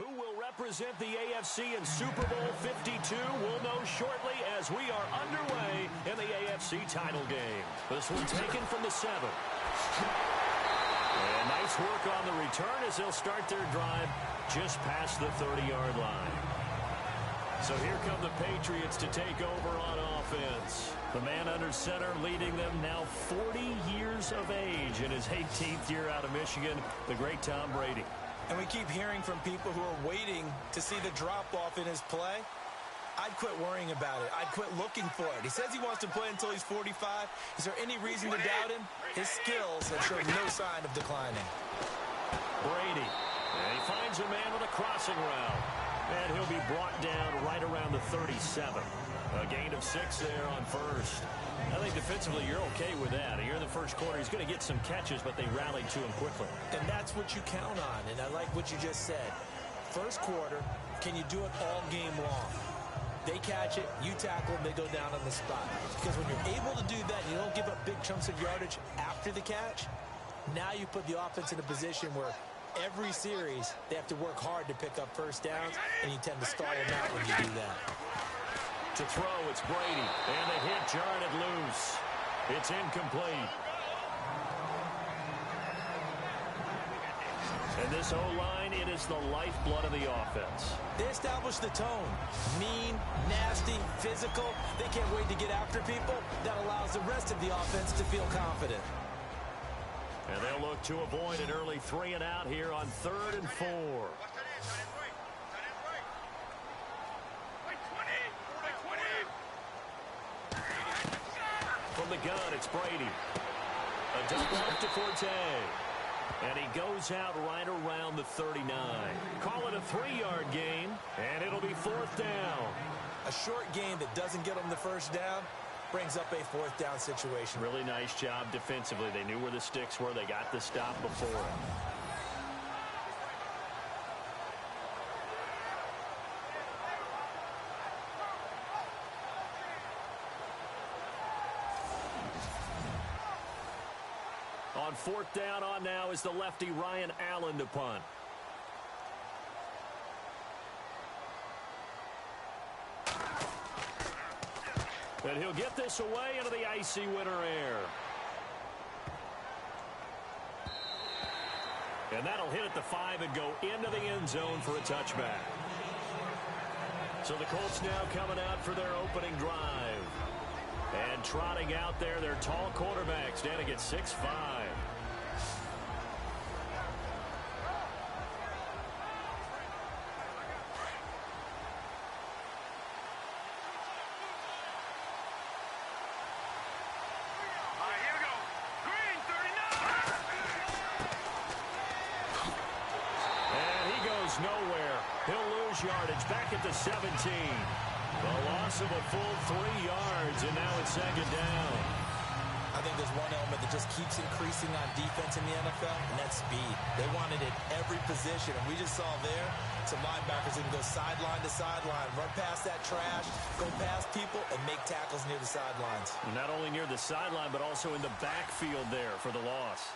Who will represent the AFC in Super Bowl 52? We'll know shortly as we are underway in the AFC title game. This one taken from the 7. And nice work on the return as they'll start their drive just past the 30-yard line. So here come the Patriots to take over on offense. The man under center leading them now 40 years of age in his 18th year out of Michigan, the great Tom Brady. And we keep hearing from people who are waiting to see the drop-off in his play. I'd quit worrying about it. I'd quit looking for it. He says he wants to play until he's 45. Is there any reason to doubt him? His skills have shown no sign of declining. Brady. And he finds a man with a crossing route. And he'll be brought down right around the 37. A gain of 6 there on first. I think defensively you're okay with that. Here in the first quarter, he's going to get some catches, but they rallied to him quickly. And that's what you count on, and I like what you just said. First quarter, can you do it all game long? They catch it, you tackle them, they go down on the spot. Because when you're able to do that, you don't give up big chunks of yardage after the catch, now you put the offense in a position where every series they have to work hard to pick up first downs, and you tend to stall them out when you do that. To throw, it's Brady. And the hit jarred it loose. It's incomplete. And this O-line, it is the lifeblood of the offense. They establish the tone. Mean, nasty, physical. They can't wait to get after people. That allows the rest of the offense to feel confident. And they'll look to avoid an early 3 and out here on 3rd and 4. From the gun, it's Brady. A dump off to Forte. And he goes out right around the 39. Call it a 3-yard gain, and it'll be 4th down. A short game that doesn't get them the first down brings up a 4th down situation. Really nice job defensively. They knew where the sticks were. They got the stop before him. On 4th down on now is the lefty Ryan Allen to punt. And he'll get this away into the icy winter air. And that'll hit at the 5 and go into the end zone for a touchback. So the Colts now coming out for their opening drive. And trotting out there, their tall quarterback standing at 6'5". Nowhere. He'll lose yardage back at the 17. The loss of a full 3 yards, and now it's 2nd down. I think there's one element that just keeps increasing on defense in the NFL, and that's speed. They want it at every position, and we just saw there some linebackers that can go sideline to sideline, run past that trash, go past people, and make tackles near the sidelines. Not only near the sideline, but also in the backfield there for the loss.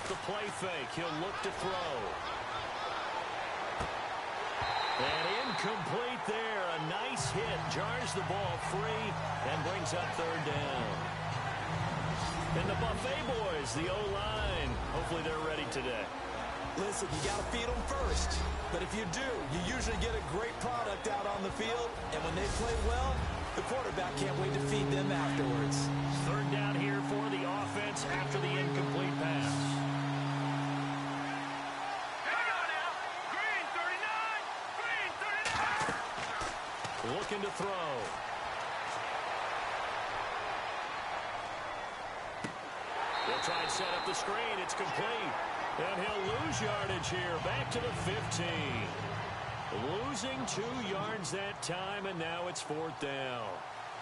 The play fake. He'll look to throw. And incomplete there. A nice hit. Jars the ball free and brings up 3rd down. And the Buffet boys, the O-line, hopefully they're ready today. Listen, you got to feed them first. But if you do, you usually get a great product out on the field. And when they play well, the quarterback can't wait to feed them afterwards. 3rd down here for the offense after the incomplete pass. Looking to throw. He'll try and set up the screen. It's complete. And he'll lose yardage here. Back to the 15. Losing 2 yards that time, and now it's 4th down.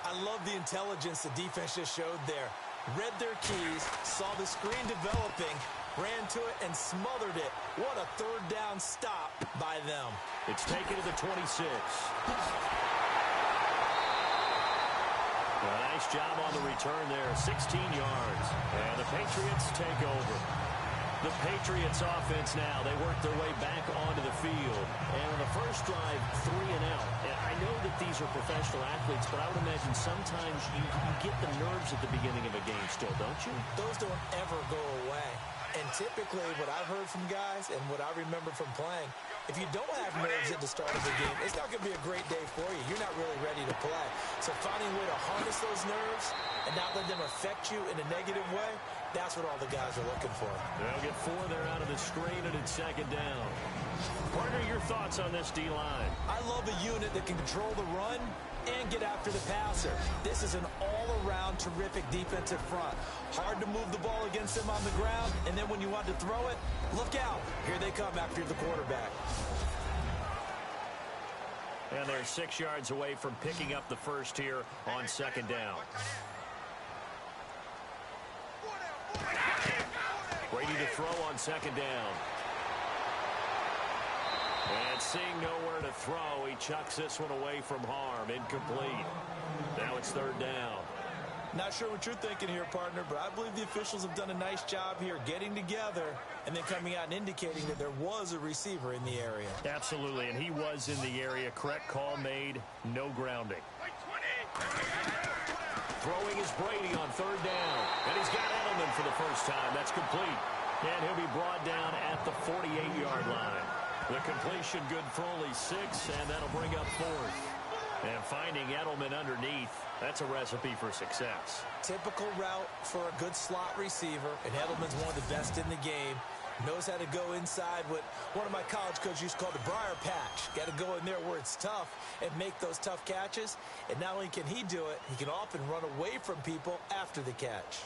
I love the intelligence the defense just showed there. Read their keys, saw the screen developing, ran to it, and smothered it. What a 3rd down stop by them. It's taken to the 26. Nice job on the return there, 16 yards. And the Patriots take over. The Patriots offense now, they work their way back onto the field. And on the first drive, 3 and out. And I know that these are professional athletes, but I would imagine sometimes you get the nerves at the beginning of a game still, don't you? Those don't ever go away. And typically what I've heard from guys and what I remember from playing, if you don't have nerves at the start of the game, it's not going to be a great day for you. You're not really ready to play. So finding a way to harness those nerves and not let them affect you in a negative way, that's what all the guys are looking for. They'll get 4 there out of the screen, and it's second down. Partner, your thoughts on this D-line? I love a unit that can control the run and get after the passer. This is an all-around terrific defensive front. Hard to move the ball against them on the ground, and then when you want to throw it, look out. Here they come after the quarterback. And they're 6 yards away from picking up the first here on second down. Brady to throw on second down. And seeing nowhere to throw, he chucks this one away from harm. Incomplete. Now it's third down. Not sure what you're thinking here, partner, but I believe the officials have done a nice job here getting together and then coming out and indicating that there was a receiver in the area. Absolutely, and he was in the area. Correct call made. No grounding. Throwing is Brady on third down. And he's got Edelman for the first time. That's complete. And he'll be brought down at the 48-yard line. The completion good for only 6, and that'll bring up fourth. And finding Edelman underneath, that's a recipe for success. Typical route for a good slot receiver, and Edelman's one of the best in the game. Knows how to go inside what one of my college coaches used to call the briar patch. Got to go in there where it's tough and make those tough catches. And not only can he do it, he can often run away from people after the catch.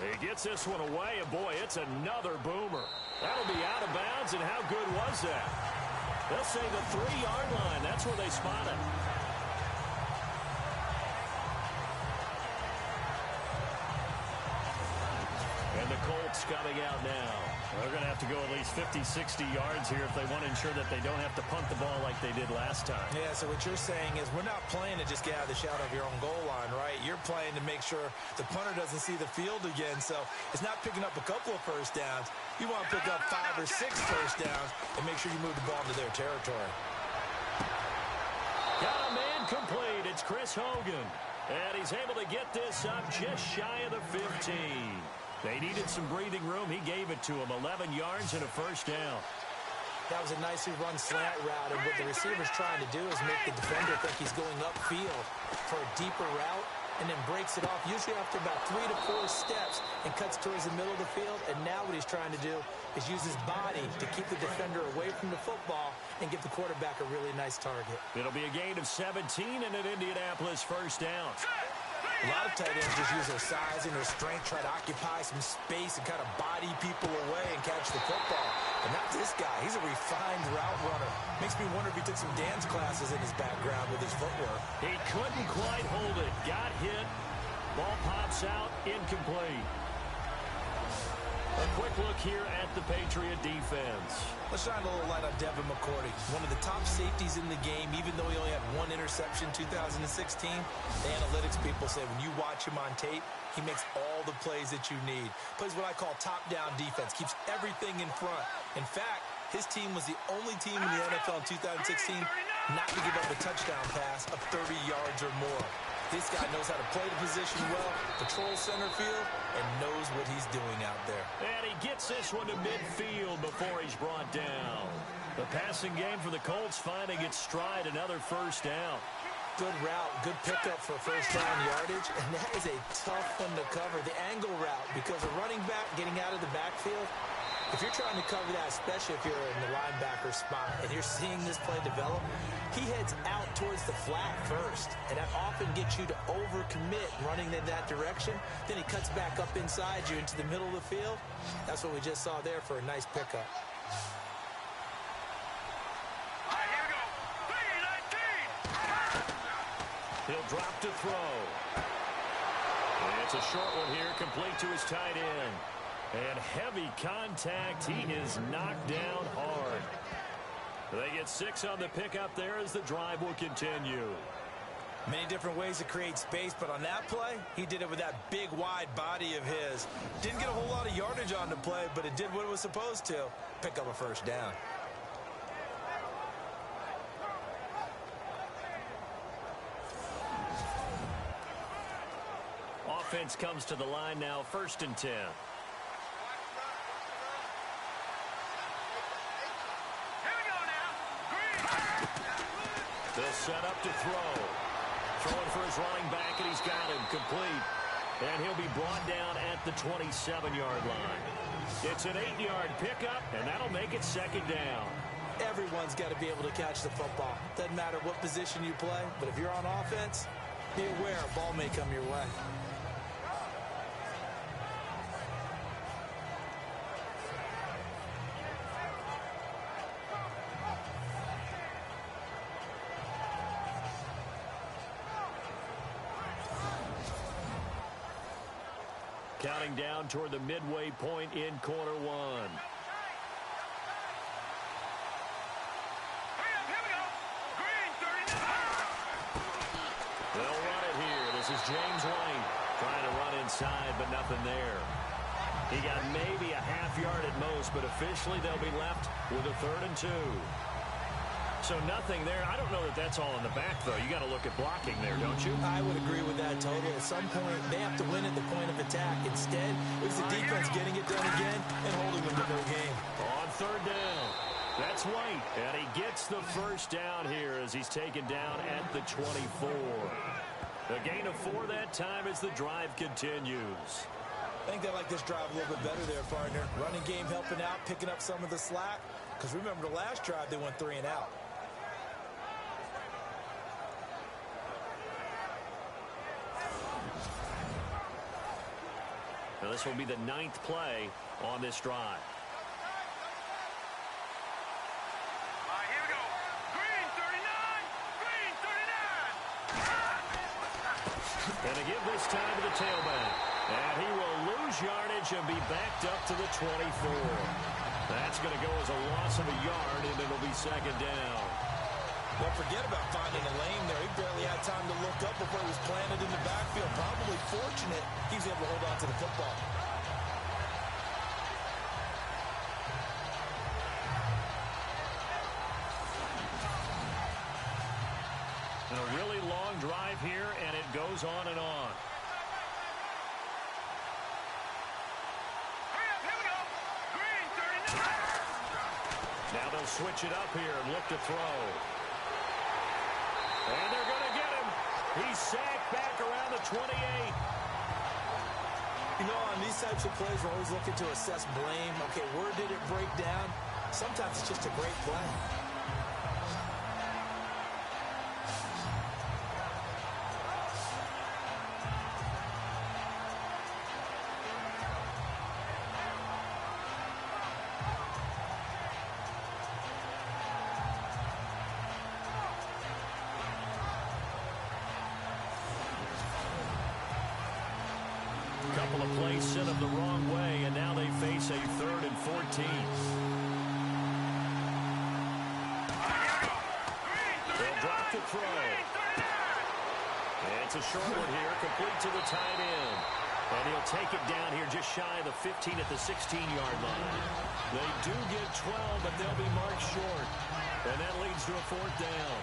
He gets this one away, and boy, it's another boomer. That'll be out of bounds, and how good was that? They'll say the 3-yard line. That's where they spot it. And the Colts coming out now. They're going to have to go at least 50, 60 yards here if they want to ensure that they don't have to punt the ball like they did last time. Yeah, so what you're saying is we're not playing to just get out of the shadow of your own goal line, right? You're playing to make sure the punter doesn't see the field again. So it's not picking up a couple of first downs. You want to pick up 5 or 6 first downs and make sure you move the ball into their territory. Got a man complete. It's Chris Hogan. And he's able to get this up just shy of the 15. They needed some breathing room. He gave it to him. 11 yards and a first down. That was a nicely run slant route, and what the receiver's trying to do is make the defender think he's going upfield for a deeper route and then breaks it off, usually after about 3 to 4 steps, and cuts towards the middle of the field. And now what he's trying to do is use his body to keep the defender away from the football and give the quarterback a really nice target. It'll be a gain of 17 and an Indianapolis first down. A lot of tight ends just use their size and their strength, try to occupy some space and kind of body people away and catch the football. But not this guy. He's a refined route runner. Makes me wonder if he took some dance classes in his background with his footwork. He couldn't quite hold it. Got hit. Ball pops out. Incomplete. A quick look here at the Patriot defense. Let's shine a little light on Devin McCourty. One of the top safeties in the game, even though he only had 1 interception in 2016. The analytics people say when you watch him on tape, he makes all the plays that you need. Plays what I call top-down defense. Keeps everything in front. In fact, his team was the only team in the NFL in 2016 not to give up a touchdown pass of 30 yards or more. This guy knows how to play the position well, patrol center field, and knows what he's doing out there. And he gets this one to midfield before he's brought down. The passing game for the Colts finding its stride, another first down. Good route, good pickup for first down yardage, and that is a tough one to cover. The angle route, because a running back getting out of the backfield, if you're trying to cover that, especially if you're in the linebacker spot and you're seeing this play develop, he heads out towards the flat first, and that often gets you to overcommit running in that direction. Then he cuts back up inside you into the middle of the field. That's what we just saw there for a nice pickup. He'll drop to throw. And it's a short one here, complete to his tight end. And heavy contact. He is knocked down hard. They get 6 on the pickup there as the drive will continue. Many different ways to create space, but on that play, he did it with that big, wide body of his. Didn't get a whole lot of yardage on the play, but it did what it was supposed to. Pick up a first down. Offense comes to the line now, 1st and 10. They'll set up to throw. Throwing for his running back, and he's got him complete. And he'll be brought down at the 27-yard line. It's an 8-yard pickup, and that'll make it 2nd down. Everyone's got to be able to catch the football. Doesn't matter what position you play, but if you're on offense, be aware a ball may come your way. Counting down toward the midway point in quarter 1. They'll run it here. This is James White trying to run inside, but nothing there. He got maybe a half yard at most, but officially they'll be left with a 3rd and 2. So nothing there. I don't know that that's all in the back, though. You got to look at blocking there, don't you? I would agree with that totally. At some point, they have to win at the point of attack. Instead, it's the defense getting it done again and holding them to no game. On 3rd down, that's White. And he gets the 1st down here as he's taken down at the 24. A gain of 4 that time as the drive continues. I think they like this drive a little bit better there, partner. Running game helping out, picking up some of the slack. Because remember, the last drive, they went 3 and out. Now this will be the 9th play on this drive. Here we go. Green 39. And to give this time to the tailback. And he will lose yardage and be backed up to the 24. That's going to go as a loss of a yard, and it'll be 2nd down. Well, forget about finding a lane there. He barely had time to look up before he was planted in the backfield. Probably fortunate he's able to hold on to the football. And a really long drive here, and it goes on and on. Now they'll switch it up here and look to throw. And they're going to get him. He's sacked back around the 28. You know, on these types of plays, we're always looking to assess blame. Okay, where did it break down? Sometimes it's just a great play. Couple of plays sent them the wrong way, and now they face a 3rd and 14. They'll drop to throw. And it's a short one here, complete to the tight end. And he'll take it down here just shy of the 15 at the 16-yard line. They do get 12, but they'll be marked short. And that leads to a 4th down.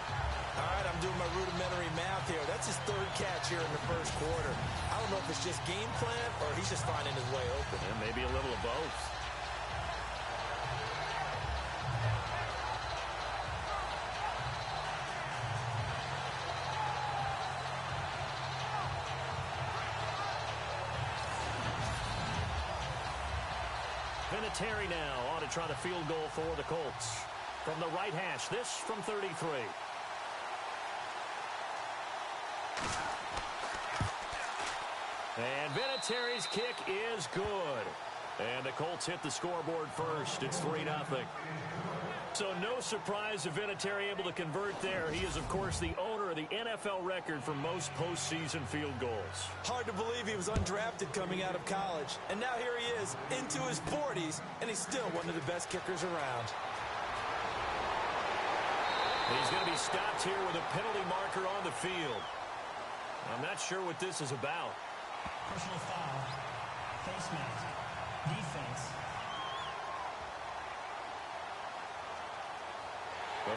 All right, I'm doing my rudimentary math here. That's his 3rd catch here in the 1st quarter. I don't know if it's just game plan or he's just finding his way open. And maybe a little of both. Tedy now on to try the field goal for the Colts. From the right hash, this from 33. And Vinatieri's kick is good. And the Colts hit the scoreboard first. It's 3-0. So no surprise if Vinatieri able to convert there. He is, of course, the owner of the NFL record for most postseason field goals. Hard to believe he was undrafted coming out of college. And now here he is into his 40s, and he's still one of the best kickers around. He's going to be stopped here with a penalty marker on the field. I'm not sure what this is about. Personal foul. Face mask. Defense.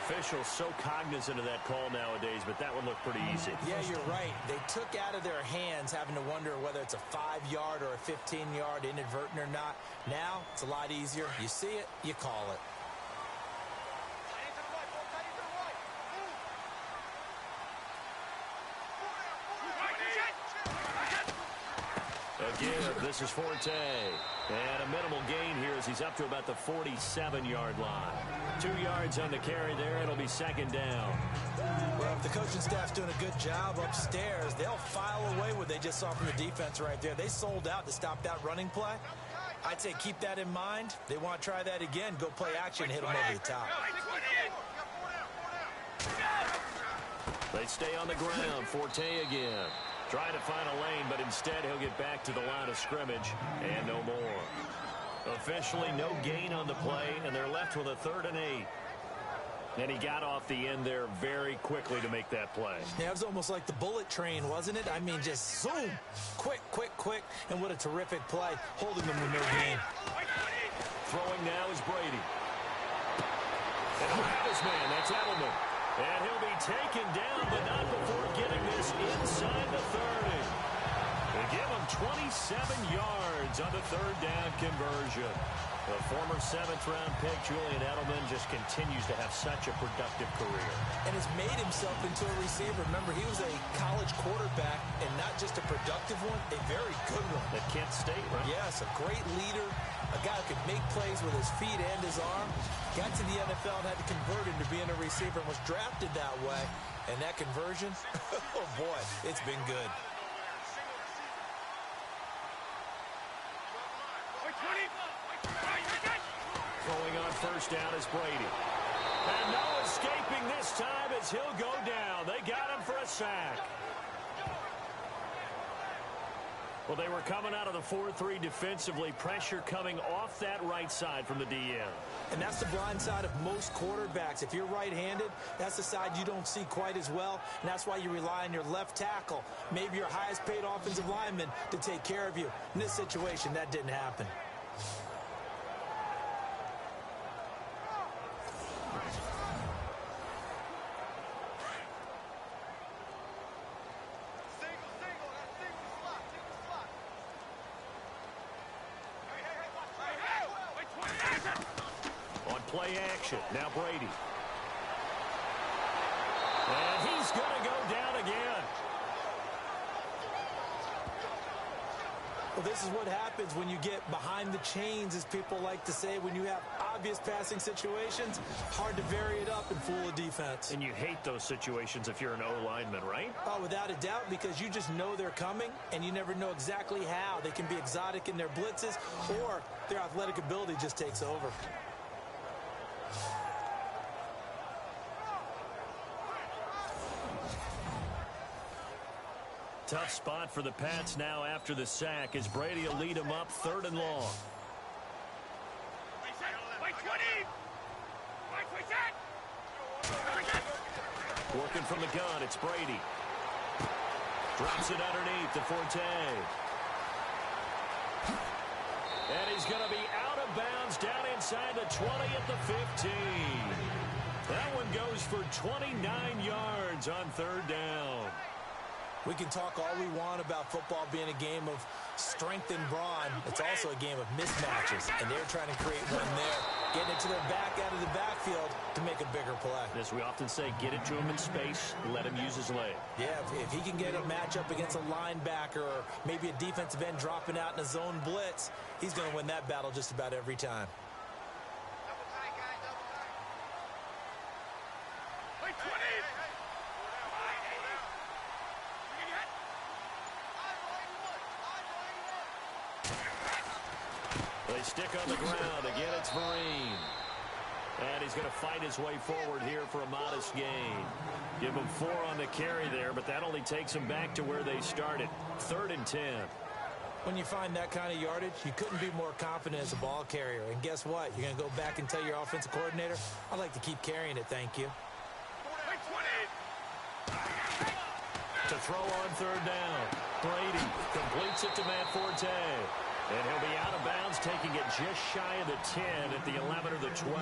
Officials so cognizant of that call nowadays, but that one looked pretty easy. Yeah, you're right. They took out of their hands having to wonder whether it's a 5-yard or a 15-yard inadvertent or not. Now, it's a lot easier. You see it, you call it. Again, this is Forte. And a minimal gain here as he's up to about the 47-yard line. 2 yards on the carry there. It'll be second down. Well, if the coaching staff's doing a good job upstairs, they'll file away what they just saw from the defense right there. They sold out to stop that running play. I'd say keep that in mind. They want to try that again. Go play action and hit them over the top. They stay on the ground. Forte again. Trying to find a lane, but instead he'll get back to the line of scrimmage and no more. Officially no gain on the play, and they're left with a 3rd and 8. And he got off the end there very quickly to make that play. Yeah, it was almost like the bullet train, wasn't it? I mean, just zoom. Quick, quick, quick. And what a terrific play, holding them with no gain. Throwing now is Brady. And he'll have his man. That's Edelman. And he'll be taken down, but not before getting this inside the 30. They give him 27 yards on the 3rd down conversion. The former 7th-round pick, Julian Edelman, just continues to have such a productive career. And has made himself into a receiver. Remember, he was a college quarterback, and not just a productive one, a very good one. At Kent State, right? Yes, a great leader, a guy who could make plays with his feet and his arm. Got to the NFL and had to convert into being a receiver and was drafted that way. And that conversion, oh boy, it's been good. Throwing on 1st down is Brady. And no escaping this time as he'll go down. They got him for a sack. Well, they were coming out of the 4-3 defensively. Pressure coming off that right side from the DN. And that's the blind side of most quarterbacks. If you're right-handed, that's the side you don't see quite as well. And that's why you rely on your left tackle, maybe your highest-paid offensive lineman, to take care of you. In this situation, that didn't happen. Play action. Now Brady. And he's going to go down again. Well, this is what happens when you get behind the chains, as people like to say. When you have obvious passing situations, hard to vary it up and fool a defense. And you hate those situations if you're an O-lineman, right? Oh, without a doubt, because you just know they're coming, and you never know exactly how. They can be exotic in their blitzes, or their athletic ability just takes over. Tough spot for the Pats now after the sack as Brady will lead them up 3rd and long. Working from the gun, it's Brady. Drops it underneath to Forte. And he's going to be out of bounds down inside the 20 at the 15. That one goes for 29 yards on 3rd down. We can talk all we want about football being a game of strength and brawn. It's also a game of mismatches, and they're trying to create one there, getting it to their back out of the backfield to make a bigger play. As we often say, get it to him in space, let him use his leg. Yeah, if he can get a matchup against a linebacker or maybe a defensive end dropping out in a zone blitz, he's going to win that battle just about every time. They stick on the ground. Again, it's Vereen. And he's going to fight his way forward here for a modest gain. Give him 4 on the carry there, but that only takes him back to where they started. 3rd and 10. When you find that kind of yardage, you couldn't be more confident as a ball carrier. And guess what? You're going to go back and tell your offensive coordinator, I'd like to keep carrying it, thank you. to throw on third down. Brady completes it to Matt Forte. And he'll be out of bounds, taking it just shy of the 10 at the 11 or the 12.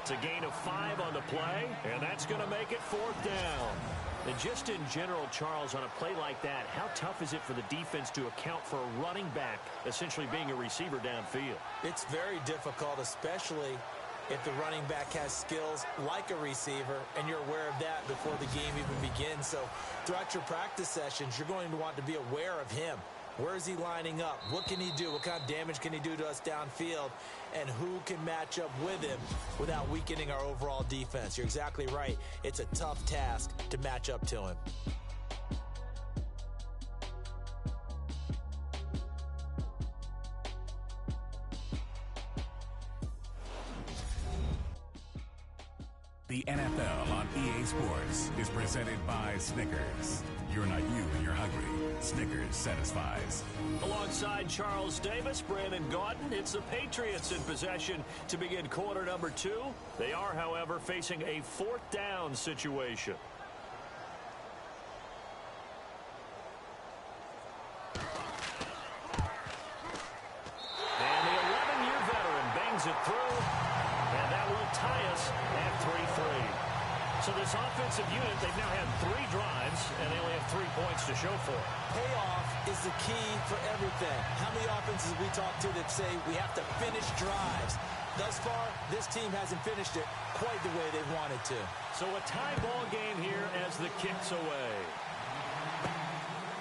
It's a gain of 5 on the play, and that's going to make it fourth down. And just in general, Charles, on a play like that, how tough is it for the defense to account for a running back essentially being a receiver downfield? It's very difficult, especially if the running back has skills like a receiver, and you're aware of that before the game even begins. So throughout your practice sessions, you're going to want to be aware of him. Where is he lining up? What can he do? What kind of damage can he do to us downfield? And who can match up with him without weakening our overall defense? You're exactly right. It's a tough task to match up to him. The NFL on EA Sports is presented by Snickers. You're not you when you're hungry. Snickers satisfies. Alongside Charles Davis, Brandon Gaudin, it's the Patriots in possession to begin quarter number 2. They are, however, facing a fourth down situation. And the 11-year veteran bangs it through, and that will tie us at 3-3. So this offensive unit, they've now had 3 drives, and they only have 3 points to show for it. Payoff is the key for everything. How many offenses we talk to that say we have to finish drives? Thus far, this team hasn't finished it quite the way they wanted to. So a tie ball game here as the kick's away.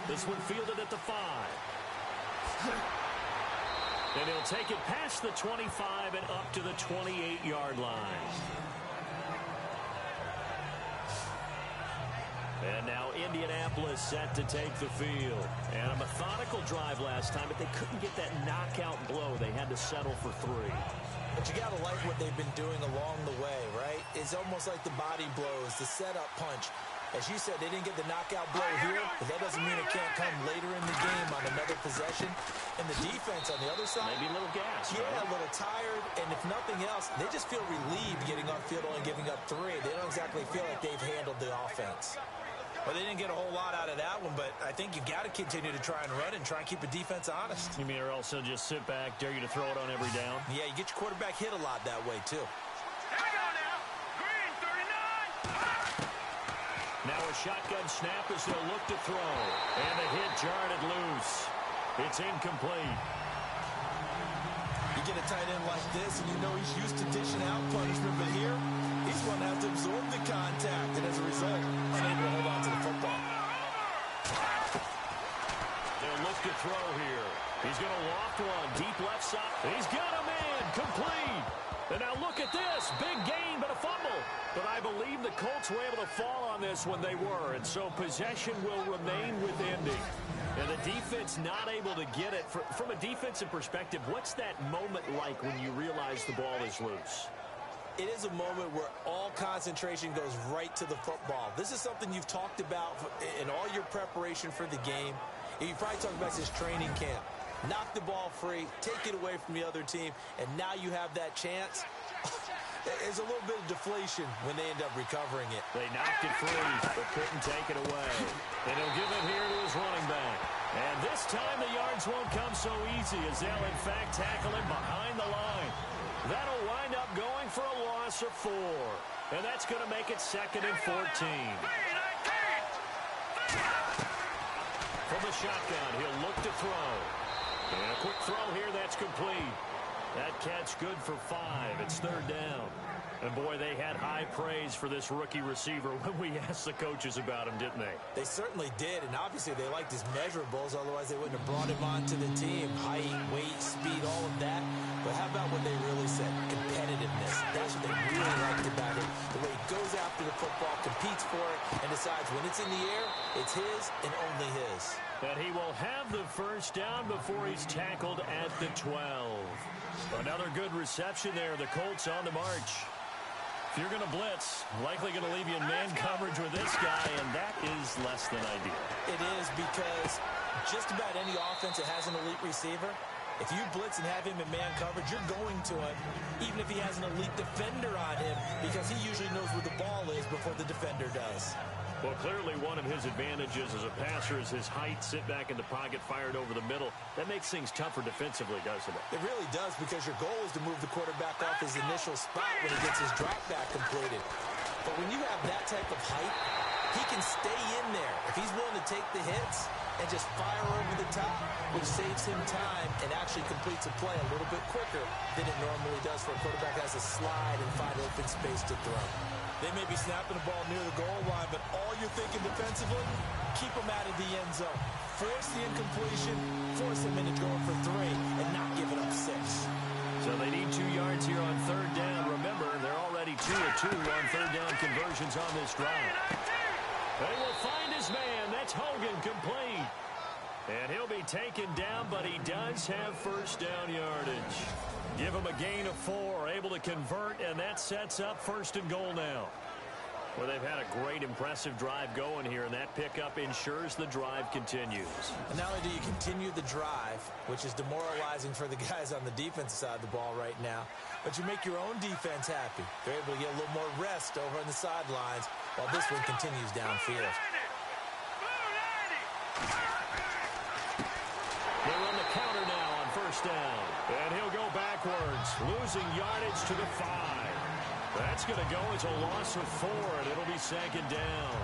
This one fielded at the 5. And he'll take it past the 25 and up to the 28-yard line. And now Indianapolis set to take the field. And a methodical drive last time, but they couldn't get that knockout blow. They had to settle for 3. But you got to like what they've been doing along the way, right? It's almost like the body blows, the setup punch. As you said, they didn't get the knockout blow here, but that doesn't mean it can't come later in the game on another possession. And the defense on the other side, maybe a little gas. Yeah, right? A little tired. And if nothing else, they just feel relieved getting upfield only giving up 3. They don't exactly feel like they've handled the offense. Well, they didn't get a whole lot out of that one, but I think you've got to continue to try and run and try and keep the defense honest. You mean or else they'll just sit back, dare you to throw it on every down? Yeah, you get your quarterback hit a lot that way, too. Here we go now. Green, 39. Now a shotgun snap as they'll look to throw. And the hit jarred it loose. It's incomplete. You get a tight end like this, and you know he's used to dishing out punishment, but here, he's going to have to absorb the contact, and as a result, unable to hold on to the football. They'll look to throw here. He's going to loft one, deep left side. He's got him in, complete. And now look at this, big gain, but a fumble. But I believe the Colts were able to fall on this when they were, and so possession will remain with Indy. And the defense not able to get it. From a defensive perspective, what's that moment like when you realize the ball is loose? It is a moment where all concentration goes right to the football. This is something you've talked about in all your preparation for the game. You probably talked about this training camp. Knock the ball free, take it away from the other team, and now you have that chance. There's a little bit of deflation when they end up recovering it. They knocked it free, but couldn't take it away. And he'll give it here to his running back. And this time the yards won't come so easy as they'll, in fact, tackle him behind the line. That'll wind up going for a loss of 4. And that's going to make it 2nd and 14. From the shotgun, he'll look to throw. And a quick throw here, that's complete. That catch good for 5. It's 3rd down. And, boy, they had high praise for this rookie receiver when we asked the coaches about him, didn't they? They certainly did, and obviously they liked his measurables. Otherwise, they wouldn't have brought him onto the team. Height, weight, speed, all of that. But how about what they really said? Competitiveness. That's what they really liked about him. The way he goes after the football, competes for it, and decides when it's in the air, it's his and only his. And he will have the first down before he's tackled at the 12. Another good reception there. The Colts on the march. If you're going to blitz, likely going to leave you in man coverage with this guy, and that is less than ideal. It is, because just about any offense that has an elite receiver, If you blitz and have him in man coverage, you're going to him, even if he has an elite defender on him, because he usually knows where the ball is before the defender does. Well, clearly one of his advantages as a passer is his height, sit back in the pocket, fired over the middle. That makes things tougher defensively, doesn't it? It really does, because your goal is to move the quarterback off his initial spot when he gets his drop back completed. But when you have that type of height, he can stay in there. If he's willing to take the hits and just fire over the top, which saves him time and actually completes a play a little bit quicker than it normally does for a quarterback has to slide and find open space to throw. They may be snapping the ball near the goal line, but all you're thinking defensively, keep them out of the end zone. Force the incompletion, force them into going for 3, and not giving up 6. So they need 2 yards here on third down. Remember, they're already 2 of 2 on third down conversions on this drive. They will find his man. That's Hogan, complete. And he'll be taken down, but he does have first down yardage. Give him a gain of 4, able to convert, and that sets up first and goal now. Well, they've had a great, impressive drive going here, and that pickup ensures the drive continues. And not only do you continue the drive, which is demoralizing for the guys on the defensive side of the ball right now, but you make your own defense happy. They're able to get a little more rest over on the sidelines while this one continues downfield. They run the counter now on first down. And he'll go backwards, losing yardage to the 5. That's going to go as a loss of 4, and it'll be second down.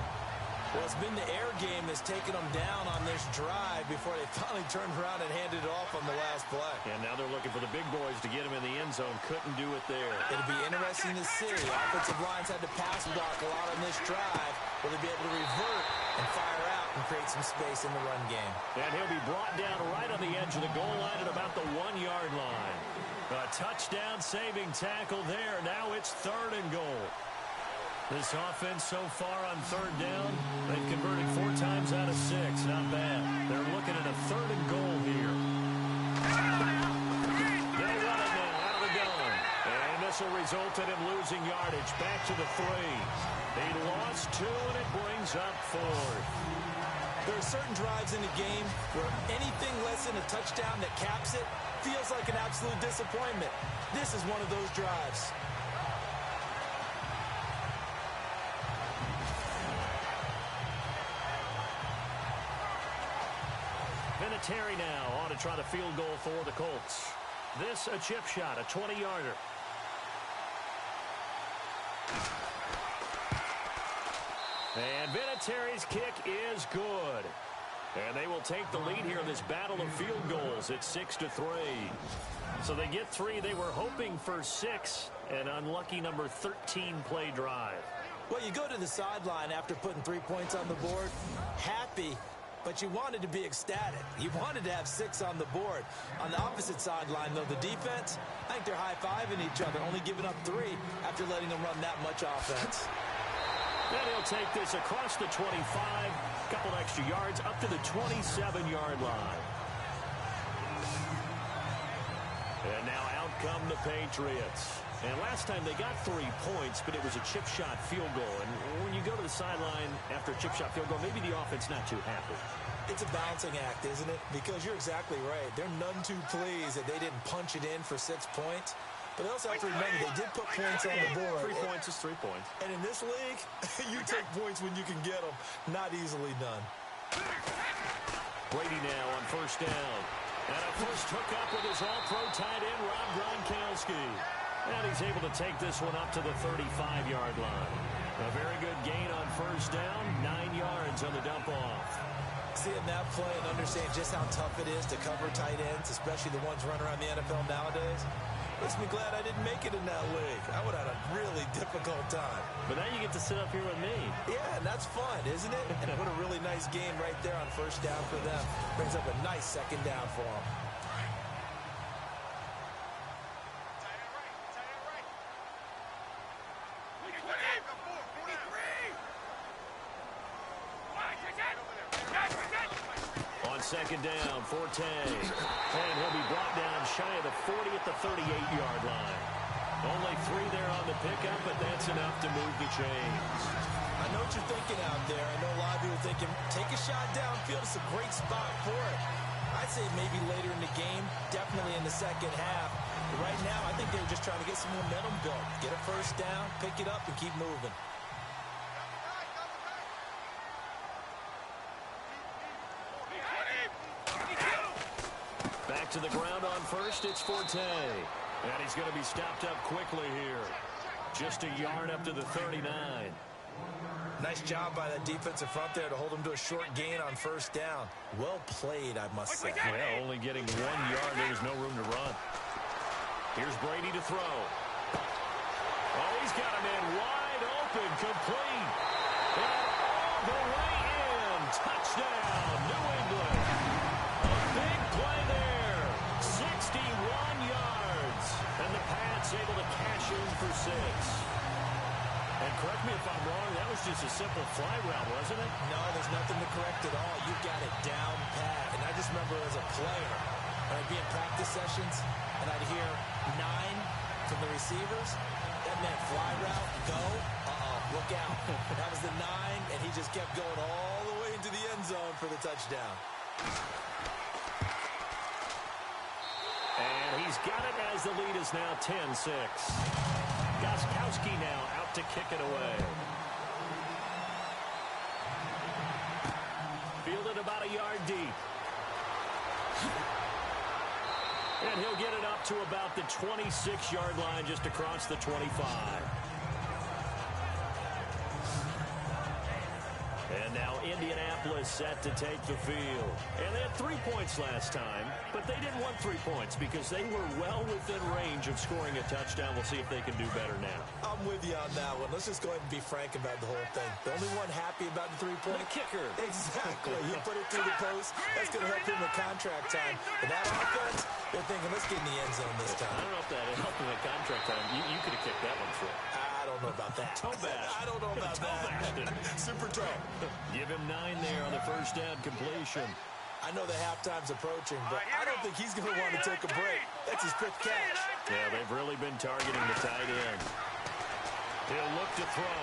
Well, it's been the air game that's taken them down on this drive before they finally turned around and handed it off on the last play. And now they're looking for the big boys to get him in the end zone. Couldn't do it there. It'll be interesting to see. Offensive lines had to pass block a lot on this drive. Will they be able to revert and fire out and create some space in the run game? And he'll be brought down right on the edge of the goal line at about the 1-yard line. A touchdown-saving tackle there. Now it's third and goal. This offense so far on third down, they've converted 4 times out of 6. Not bad. They're looking at a third and goal here. They'll run it now out of the gun. And this will result in him losing yardage. Back to the 3. He lost 2, and it brings up 4th. There are certain drives in the game where anything less than a touchdown that caps it feels like an absolute disappointment. This is one of those drives. Tedy now on to try the field goal for the Colts. This a chip shot, a 20-yarder. And Vinatieri's kick is good. And they will take the lead here in this battle of field goals at 6-3. So they get 3. They were hoping for 6. An unlucky number 13 play drive. Well, you go to the sideline after putting 3 points on the board, happy, but you wanted to be ecstatic. You wanted to have 6 on the board. On the opposite sideline, though, the defense, I think they're high-fiving each other, only giving up 3 after letting them run that much offense. Then he'll take this across the 25, a couple extra yards, up to the 27-yard line. And now out come the Patriots. And last time they got 3 points, but it was a chip shot field goal. And when you go to the sideline after a chip shot field goal, maybe the offense not too happy. It's a balancing act, isn't it? Because you're exactly right. They're none too pleased that they didn't punch it in for 6 points. But they also have to remember they did put points on the board. 3 points is 3 points. And in this league, you take points when you can get them. Not easily done. Brady now on first down. And a first hookup with his all-pro tight end, Rob Gronkowski. And he's able to take this one up to the 35-yard line. A very good gain on first down, 9 yards on the dump-off. Seeing that play and understand just how tough it is to cover tight ends, especially the ones running around the NFL nowadays, makes me glad I didn't make it in that league. I would have had a really difficult time. But now you get to sit up here with me. Yeah, and that's fun, isn't it? And what a really nice game right there on first down for them. Brings up a nice second down for them. Second down for Tedy. And he'll be brought down shy of the 40 at the 38-yard line. Only 3 there on the pickup, but that's enough to move the chains. I know what you're thinking out there. I know a lot of people thinking, take a shot downfield. It's a great spot for it. I'd say maybe later in the game, definitely in the second half. But right now, I think they were just trying to get some momentum built. Get a first down, pick it up, and keep moving. Back to the ground on first, it's for Tedy. And he's going to be stopped up quickly here. Just a yard up to the 39. Nice job by that defensive front there to hold him to a short gain on first down. Well played, I must say. Yeah, only getting 1 yard. There's no room to run. Here's Brady to throw. Oh, he's got a man wide open, complete. And all the way in. Touchdown, New England. A big play there. 61 yards. And the Pats able to cash in for 6. And correct me if I'm wrong, that was just a simple fly route, wasn't it? No, there's nothing to correct at all. You got it down pat. And I just remember as a player, when I'd be in practice sessions, and I'd hear 9 from the receivers, that meant fly route, go, look out. That was the 9, and he just kept going all the way into the end zone for the touchdown. And he's got it as the lead is now 10-6. Gostkowski now out to kick it away. Fielded about a yard deep. And he'll get it up to about the 26-yard line just across the 25. And now Indianapolis set to take the field. And they had 3 points last time, but they didn't want 3 points because they were well within range of scoring a touchdown. We'll see if they can do better now. I'm with you on that one. Let's just go ahead and be frank about the whole thing. The only one happy about the 3-point kicker. Exactly. You put it through the post. That's going to help him with contract time. And that offense, they're thinking, let's get in the end zone this time. I don't know if that helped him at contract time. You could have kicked that one through. I don't know about that. Toe bash. I don't know about that. Super toe. Give him 9 there on the first down completion. I know the halftime's approaching, but I don't think he's going to want to take a break. That's his 5th catch. Yeah, they've really been targeting the tight end. He'll look to throw.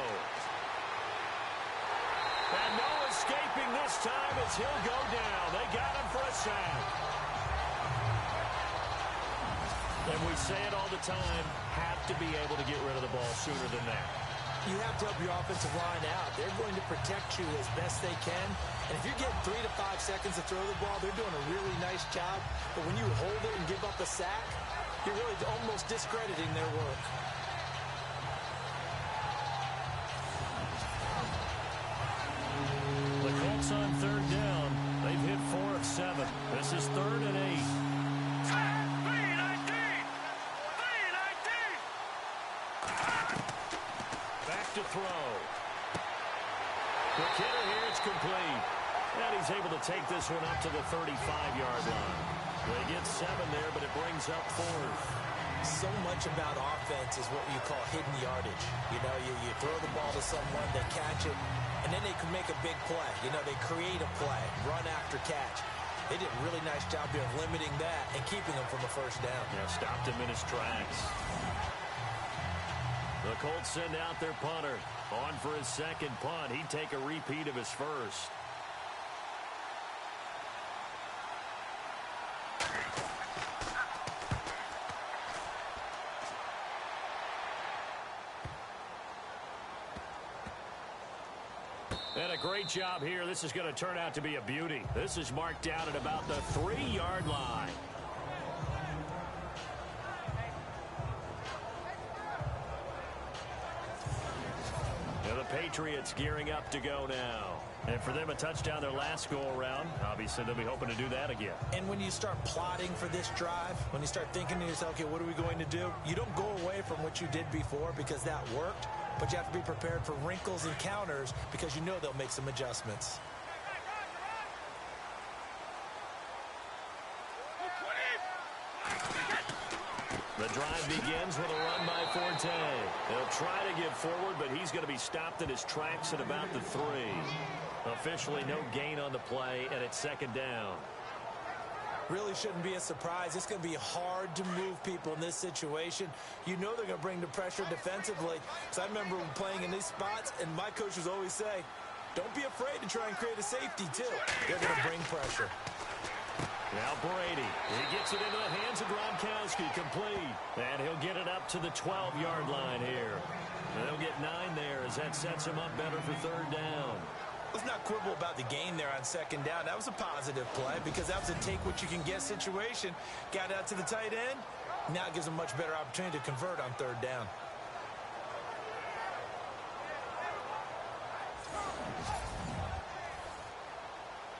And no escaping this time as he'll go down. They got him for a sack. And we say it all the time, have to be able to get rid of the ball sooner than that. You have to help your offensive line out. They're going to protect you as best they can. And if you're getting 3 to 5 seconds to throw the ball, they're doing a really nice job. But when you hold it and give up a sack, you're really almost discrediting their work. The Colts on 3rd down. They've hit 4 of 7. This is 3rd and 8. To throw. Quick hitter here, it's complete. And he's able to take this one up to the 35-yard line. They get 7 there, but it brings up 4th. So much about offense is what you call hidden yardage. You know, you throw the ball to someone, they catch it, and then they can make a big play. You know, they create a play, run after catch. They did a really nice job here of limiting that and keeping him from the first down. Yeah, stopped him in his tracks. The Colts send out their punter. On for his 2nd punt. He'd take a repeat of his first. And a great job here. This is going to turn out to be a beauty. This is marked down at about the 3-yard line. Patriots gearing up to go now. And for them, a touchdown their last go-around. Obviously, they'll be hoping to do that again. And when you start plotting for this drive, when you start thinking to yourself, okay, what are we going to do? You don't go away from what you did before because that worked, but you have to be prepared for wrinkles and counters because you know they'll make some adjustments. The drive begins with a run by Forte. He'll try to get forward, but he's going to be stopped in his tracks at about the 3. Officially no gain on the play, and it's 2nd down. Really shouldn't be a surprise. It's going to be hard to move people in this situation. You know they're going to bring the pressure defensively. Because I remember playing in these spots, and my coaches always say, don't be afraid to try and create a safety, too. They're going to bring pressure. Now Brady. He gets it into the hands of Gronkowski, complete. And he'll get it up to the 12-yard line here. And they'll get 9 there as that sets him up better for third down. Let's not quibble about the gain there on second down. That was a positive play because that was a take-what-you-can-get situation. Got out to the tight end. Now it gives him a much better opportunity to convert on third down.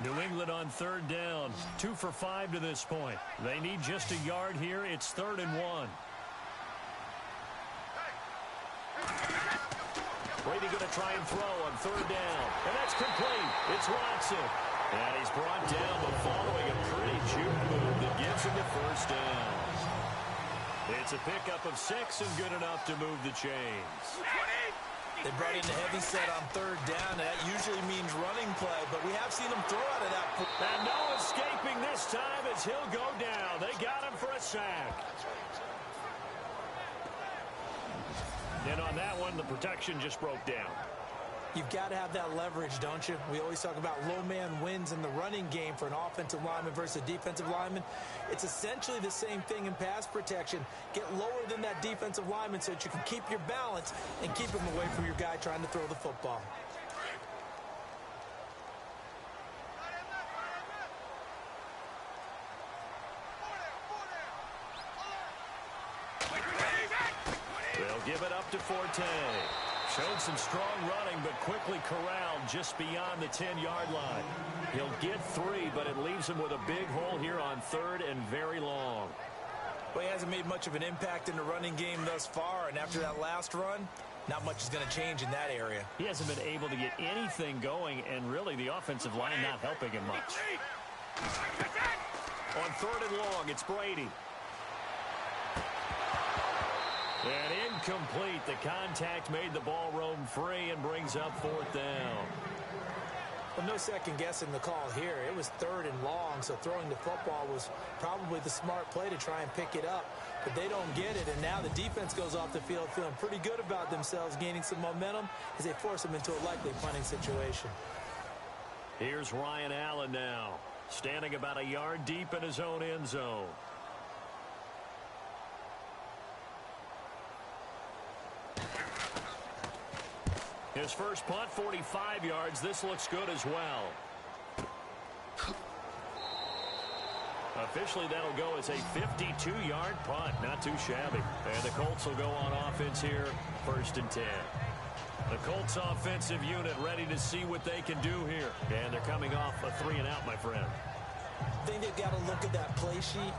New England on third down. 2 for 5 to this point. They need just a yard here. It's 3rd and 1. Brady going to try and throw on third down. And that's complete. It's Watson. And he's brought down, but following a pretty juke move that gives him the first down. It's a pickup of 6 and good enough to move the chains. They brought in the heavy set on third down, and that usually means running play, but we have seen him throw out of that. And no escaping this time as he'll go down. They got him for a sack. And on that one, the protection just broke down. You've got to have that leverage, don't you? We always talk about low man wins in the running game for an offensive lineman versus a defensive lineman. It's essentially the same thing in pass protection. Get lower than that defensive lineman so that you can keep your balance and keep him away from your guy trying to throw the football. They'll give it up to Forte. Showed some strong running, but quickly corralled just beyond the 10-yard line. He'll get 3, but it leaves him with a big hole here on third and very long. Well, he hasn't made much of an impact in the running game thus far, and after that last run, not much is going to change in that area. He hasn't been able to get anything going, and really the offensive line not helping him much. On third and long, it's Brady. And incomplete. The contact made the ball roam free and brings up 4th down. Well, no second guessing the call here. It was third and long, so throwing the football was probably the smart play to try and pick it up. But they don't get it, and now the defense goes off the field feeling pretty good about themselves, gaining some momentum as they force them into a likely punting situation. Here's Ryan Allen now, standing about a yard deep in his own end zone. His first punt, 45 yards. This looks good as well. Officially, that'll go as a 52-yard punt. Not too shabby. And the Colts will go on offense here, 1st and 10. The Colts offensive unit ready to see what they can do here. And they're coming off a 3-and-out, my friend. I think they've got to look at that play sheet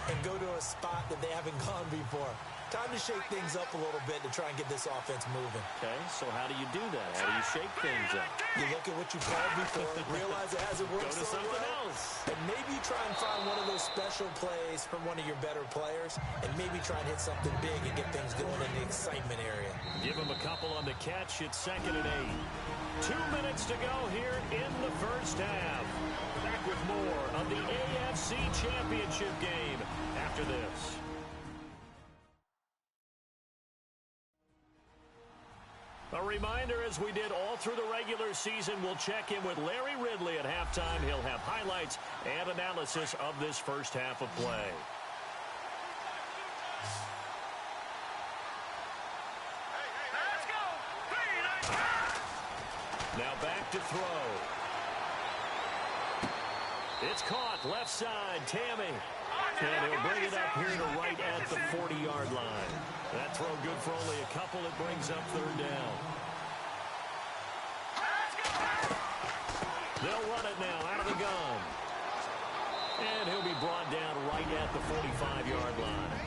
and go to a spot that they haven't gone before. Time to shake things up a little bit to try and get this offense moving. Okay, so how do you do that? How do you shake things up? You look at what you called before, realize it hasn't worked Go to so something well, else. and maybe try and find one of those special plays from one of your better players, and maybe try and hit something big and get things going in the excitement area. Give him a couple on the catch. It's 2nd and 8. 2 minutes to go here in the first half. Back with more of the AFC Championship game after this. A reminder, as we did all through the regular season, we'll check in with Larry Ridley at halftime. He'll have highlights and analysis of this first half of play. Let's go! Now back to throw. It's caught, left side, Tammy. And he'll bring it up here to right at the 40-yard line. That throw good for only a couple. It brings up 3rd down. They'll run it now out of the gun. And he'll be brought down right at the 45-yard line.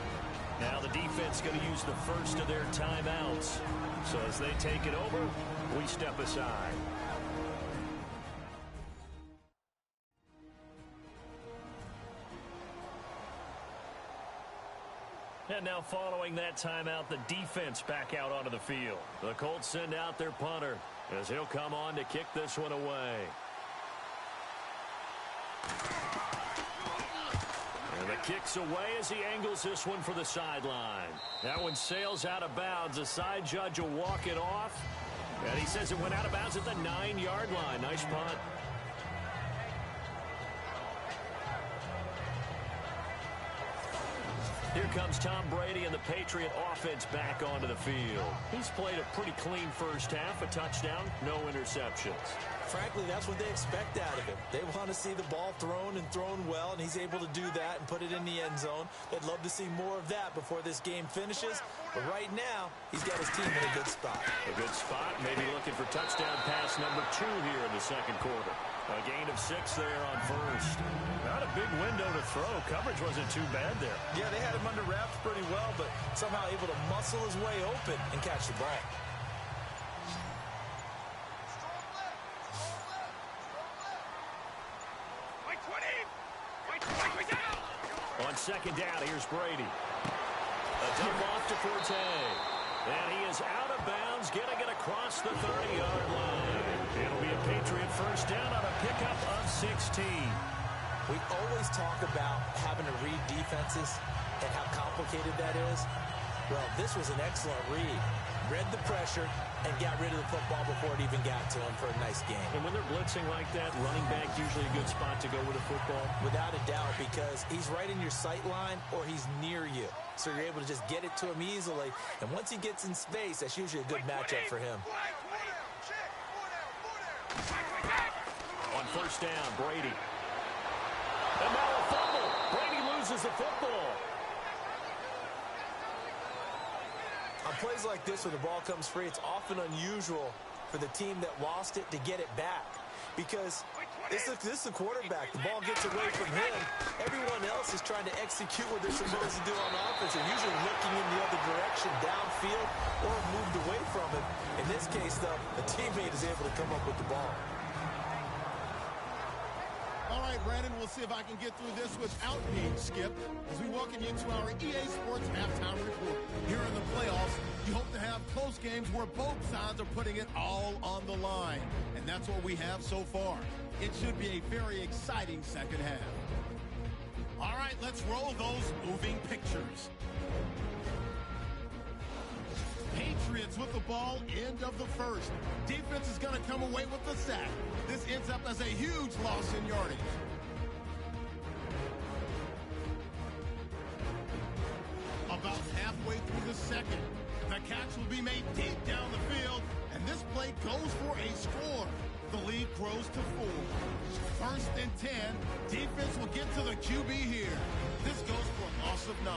Now the defense going to use the first of their timeouts. So as they take it over, we step aside. And now following that timeout, the defense back out onto the field. The Colts send out their punter as he'll come on to kick this one away. And the kick's away as he angles this one for the sideline. That one sails out of bounds. The side judge will walk it off. And he says it went out of bounds at the 9-yard line. Nice punt. Here comes Tom Brady and the Patriot offense back onto the field. He's played a pretty clean first half, a touchdown, no interceptions. Frankly, that's what they expect out of him. They want to see the ball thrown and thrown well, and he's able to do that and put it in the end zone. They'd love to see more of that before this game finishes. But right now, he's got his team in a good spot. A good spot, maybe looking for touchdown pass number 2 here in the second quarter. A gain of 6 there on first. Not a big window to throw. Coverage wasn't too bad there. Yeah, they had him under wraps pretty well, but somehow able to muscle his way open and catch the ball. On second down, here's Brady. A dump off to Forte. And he is out of bounds, getting it across the 30-yard line. It'll be a Patriot first down on a pickup of 16. We always talk about having to read defenses and how complicated that is. Well, this was an excellent read. Read the pressure and got rid of the football before it even got to him for a nice game. And when they're blitzing like that, running back usually a good spot to go with a football? Without a doubt, because he's right in your sight line or he's near you. So you're able to just get it to him easily. And once he gets in space, that's usually a good matchup for him. On first down, Brady. And now a fumble. Brady loses the football. On plays like this where the ball comes free, it's often unusual for the team that lost it to get it back. Because this is the quarterback. The ball gets away from him. Everyone else is trying to execute what they're supposed to do on offense. They're usually looking in the other direction, downfield, or moved away from it. In this case, though, the teammate is able to come up with the ball. All right, Brandon, we'll see if I can get through this without being skipped as we welcome you to our EA Sports Halftime Report. Here in the playoffs, you hope to have close games where both sides are putting it all on the line. And that's what we have so far. It should be a very exciting second half. All right, let's roll those moving pictures. Patriots with the ball, end of the first. Defense is going to come away with the sack. This ends up as a huge loss in yardage. About halfway through the second, the catch will be made deep down the field, and this play goes for a score. The lead grows to 4. First and 10, defense will get to the QB here. This goes for a loss of 9.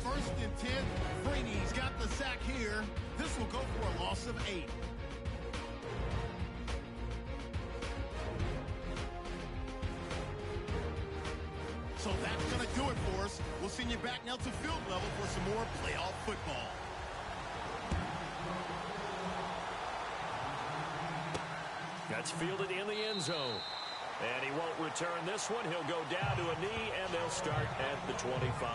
First and 10, Freeney's got the sack here. This will go for a loss of 8. So that's going to do it for us. We'll send you back now to field level for some more playoff football. That's fielded in the end zone. And he won't return this one. He'll go down to a knee, and they'll start at the 25.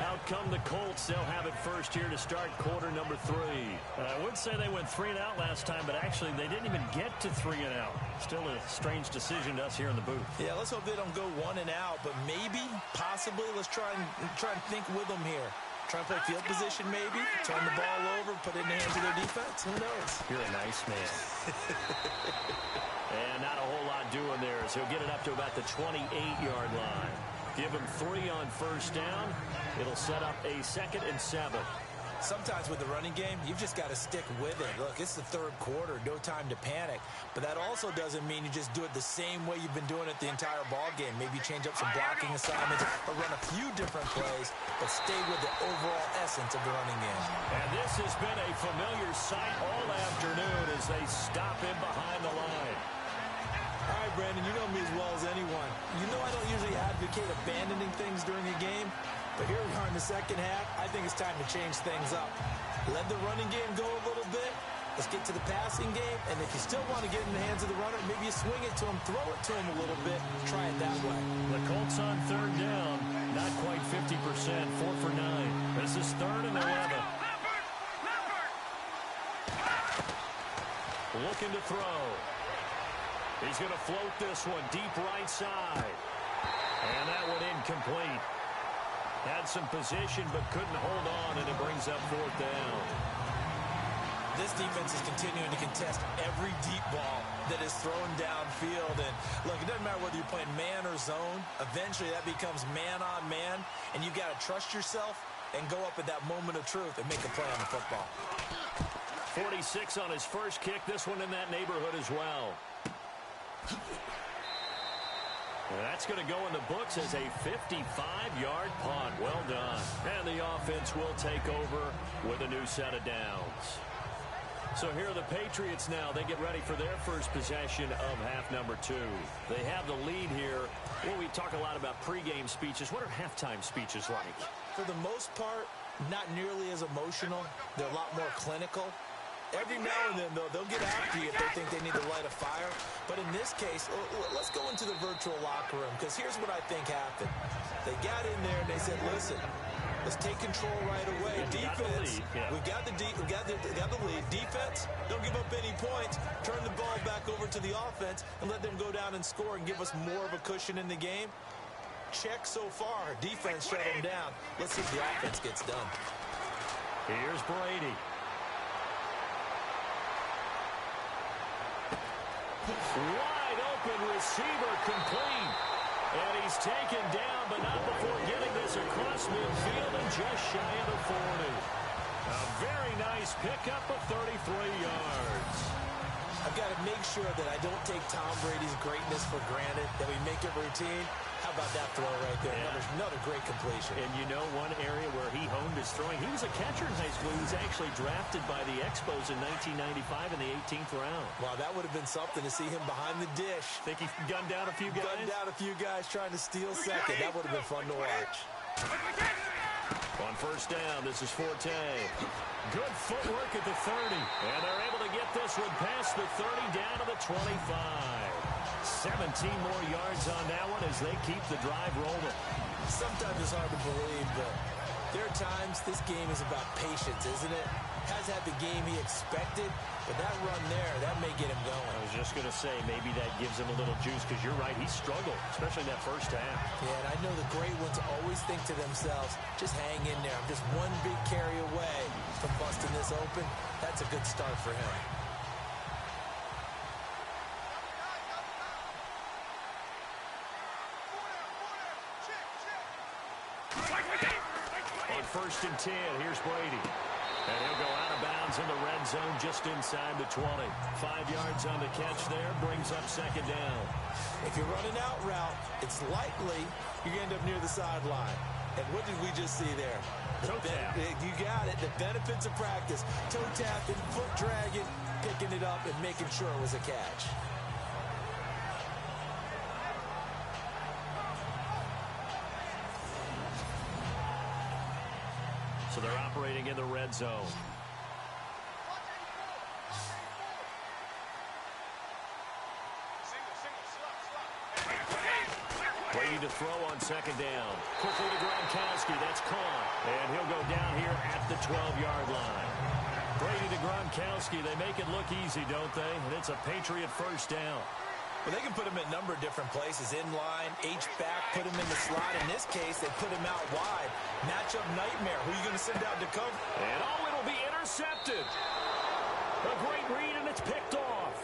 Out come the Colts. They'll have it first here to start quarter number 3. I would say they went 3 and out last time, but actually they didn't even get to 3 and out. Still a strange decision to us here in the booth. Yeah, let's hope they don't go 1 and out, but maybe, possibly, let's try and think with them here. Try and play field position maybe, turn the ball over, put it in the hands of their defense. Who knows? You're a nice man. And not a whole lot doing there as he'll get it up to about the 28-yard line. Give him 3 on first down. It'll set up a 2nd and 7. Sometimes with the running game, you've just got to stick with it. Look, it's the third quarter, no time to panic. But that also doesn't mean you just do it the same way you've been doing it the entire ball game. Maybe change up some blocking assignments or run a few different plays, but stay with the overall essence of the running game. And this has been a familiar sight all afternoon as they stop him behind the line. All right, Brandon, you know me as well as anyone. You know I don't usually advocate abandoning things during a game, but here we are in the second half. I think it's time to change things up. Let the running game go a little bit. Let's get to the passing game, and if you still want to get in the hands of the runner, maybe you swing it to him, throw it to him a little bit, try it that way. The Colts on third down, not quite 50%, 4 for 9. This is 3rd and 11. Looking to throw. He's going to float this one deep right side. And that one incomplete. Had some position but couldn't hold on, and it brings up 4th down. This defense is continuing to contest every deep ball that is thrown downfield. And look, it doesn't matter whether you're playing man or zone. Eventually, that becomes man on man, and you got to trust yourself and go up at that moment of truth and make a play on the football. 46 on his first kick. This one in that neighborhood as well. That's going to go in the books as a 55-yard punt. Well done. And the offense will take over with a new set of downs. So here are the Patriots now. They get ready for their first possession of half number 2. They have the lead here. Well, we talk a lot about pregame speeches. What are halftime speeches like? For the most part, not nearly as emotional. They're a lot more clinical. Every now and then, though, they'll get after you if they think they need to light a fire. But in this case, let's go into the virtual locker room, because here's what I think happened. They got in there and they said, listen, let's take control right away. Defense, we got the lead. Defense, don't give up any points. Turn the ball back over to the offense and let them go down and score and give us more of a cushion in the game. Check so far. Defense shut them down. Let's see if the offense gets done. Here's Brady. Wide open receiver complete. And he's taken down, but not before getting this across midfield and just shy of the 40. A very nice pickup of 33 yards. I've got to make sure that I don't take Tom Brady's greatness for granted, that we make it routine. How about that throw right there? Yeah. Another great completion. And you know one area where he honed his throwing, he was a catcher in high school. He was actually drafted by the Expos in 1995 in the 18th round. Wow, that would have been something to see him behind the dish. Think he gunned down a few guys? Gunned down a few guys trying to steal second. That would have been fun to watch. On first down, this is Forte. Good footwork at the 30. And they're able to get this one past the 30 down to the 25. 17 more yards on that one as they keep the drive rolling. Sometimes it's hard to believe, but there are times this game is about patience, isn't it? Has had the game he expected, but that run there, that may get him going. I was just going to say, maybe that gives him a little juice, because you're right, he struggled, especially in that first half. Yeah, and I know the great ones always think to themselves, just hang in there. I'm just one big carry away from busting this open. That's a good start for him. On first and 10, here's Brady. And he'll go out of bounds in the red zone just inside the 20. 5 yards on the catch there, brings up second down. If you're running out route, it's likely you're going to end up near the sideline. And what did we just see there? Toe tap. You got it. The benefits of practice. Toe tapping, foot dragging, picking it up, and making sure it was a catch. So they're operating in the red zone. Brady to throw on second down. Quickly to Gronkowski. That's caught. And he'll go down here at the 12-yard line. Brady to Gronkowski. They make it look easy, don't they? And it's a Patriot first down. Well, they can put him in a number of different places. In line, H-back, put him in the slot. In this case, they put him out wide. Matchup nightmare. Who are you going to send out to cover? And it'll be intercepted. A great read, and it's picked off.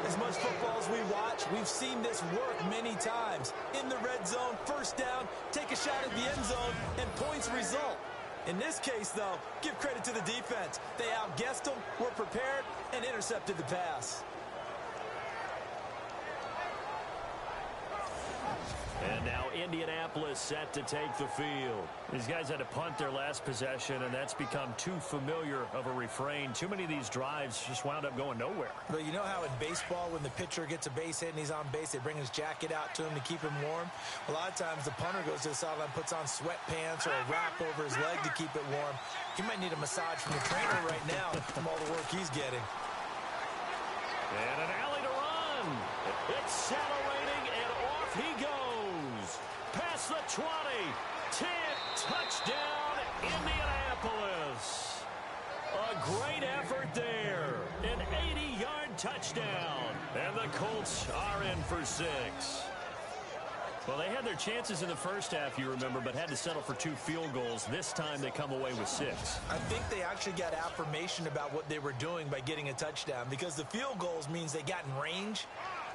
As much football as we watch, we've seen this work many times. In the red zone, first down, take a shot at the end zone, and points result. In this case, though, give credit to the defense. They outguessed them, were prepared, and intercepted the pass. And now Indianapolis set to take the field. These guys had to punt their last possession, and that's become too familiar of a refrain. Too many of these drives just wound up going nowhere. But you know how in baseball, when the pitcher gets a base hit and he's on base, they bring his jacket out to him to keep him warm? A lot of times the punter goes to the sideline, puts on sweatpants or a wrap over his leg to keep it warm. He might need a massage from the trainer right now from all the work he's getting. And an alley to run. Accelerating, and off he goes. Past the 20. 10. Touchdown, Indianapolis. A great effort there. An 80-yard touchdown. And the Colts are in for 6. Well, they had their chances in the first half, you remember, but had to settle for 2 field goals. This time they come away with 6. I think they actually got affirmation about what they were doing by getting a touchdown, because the field goals means they got in range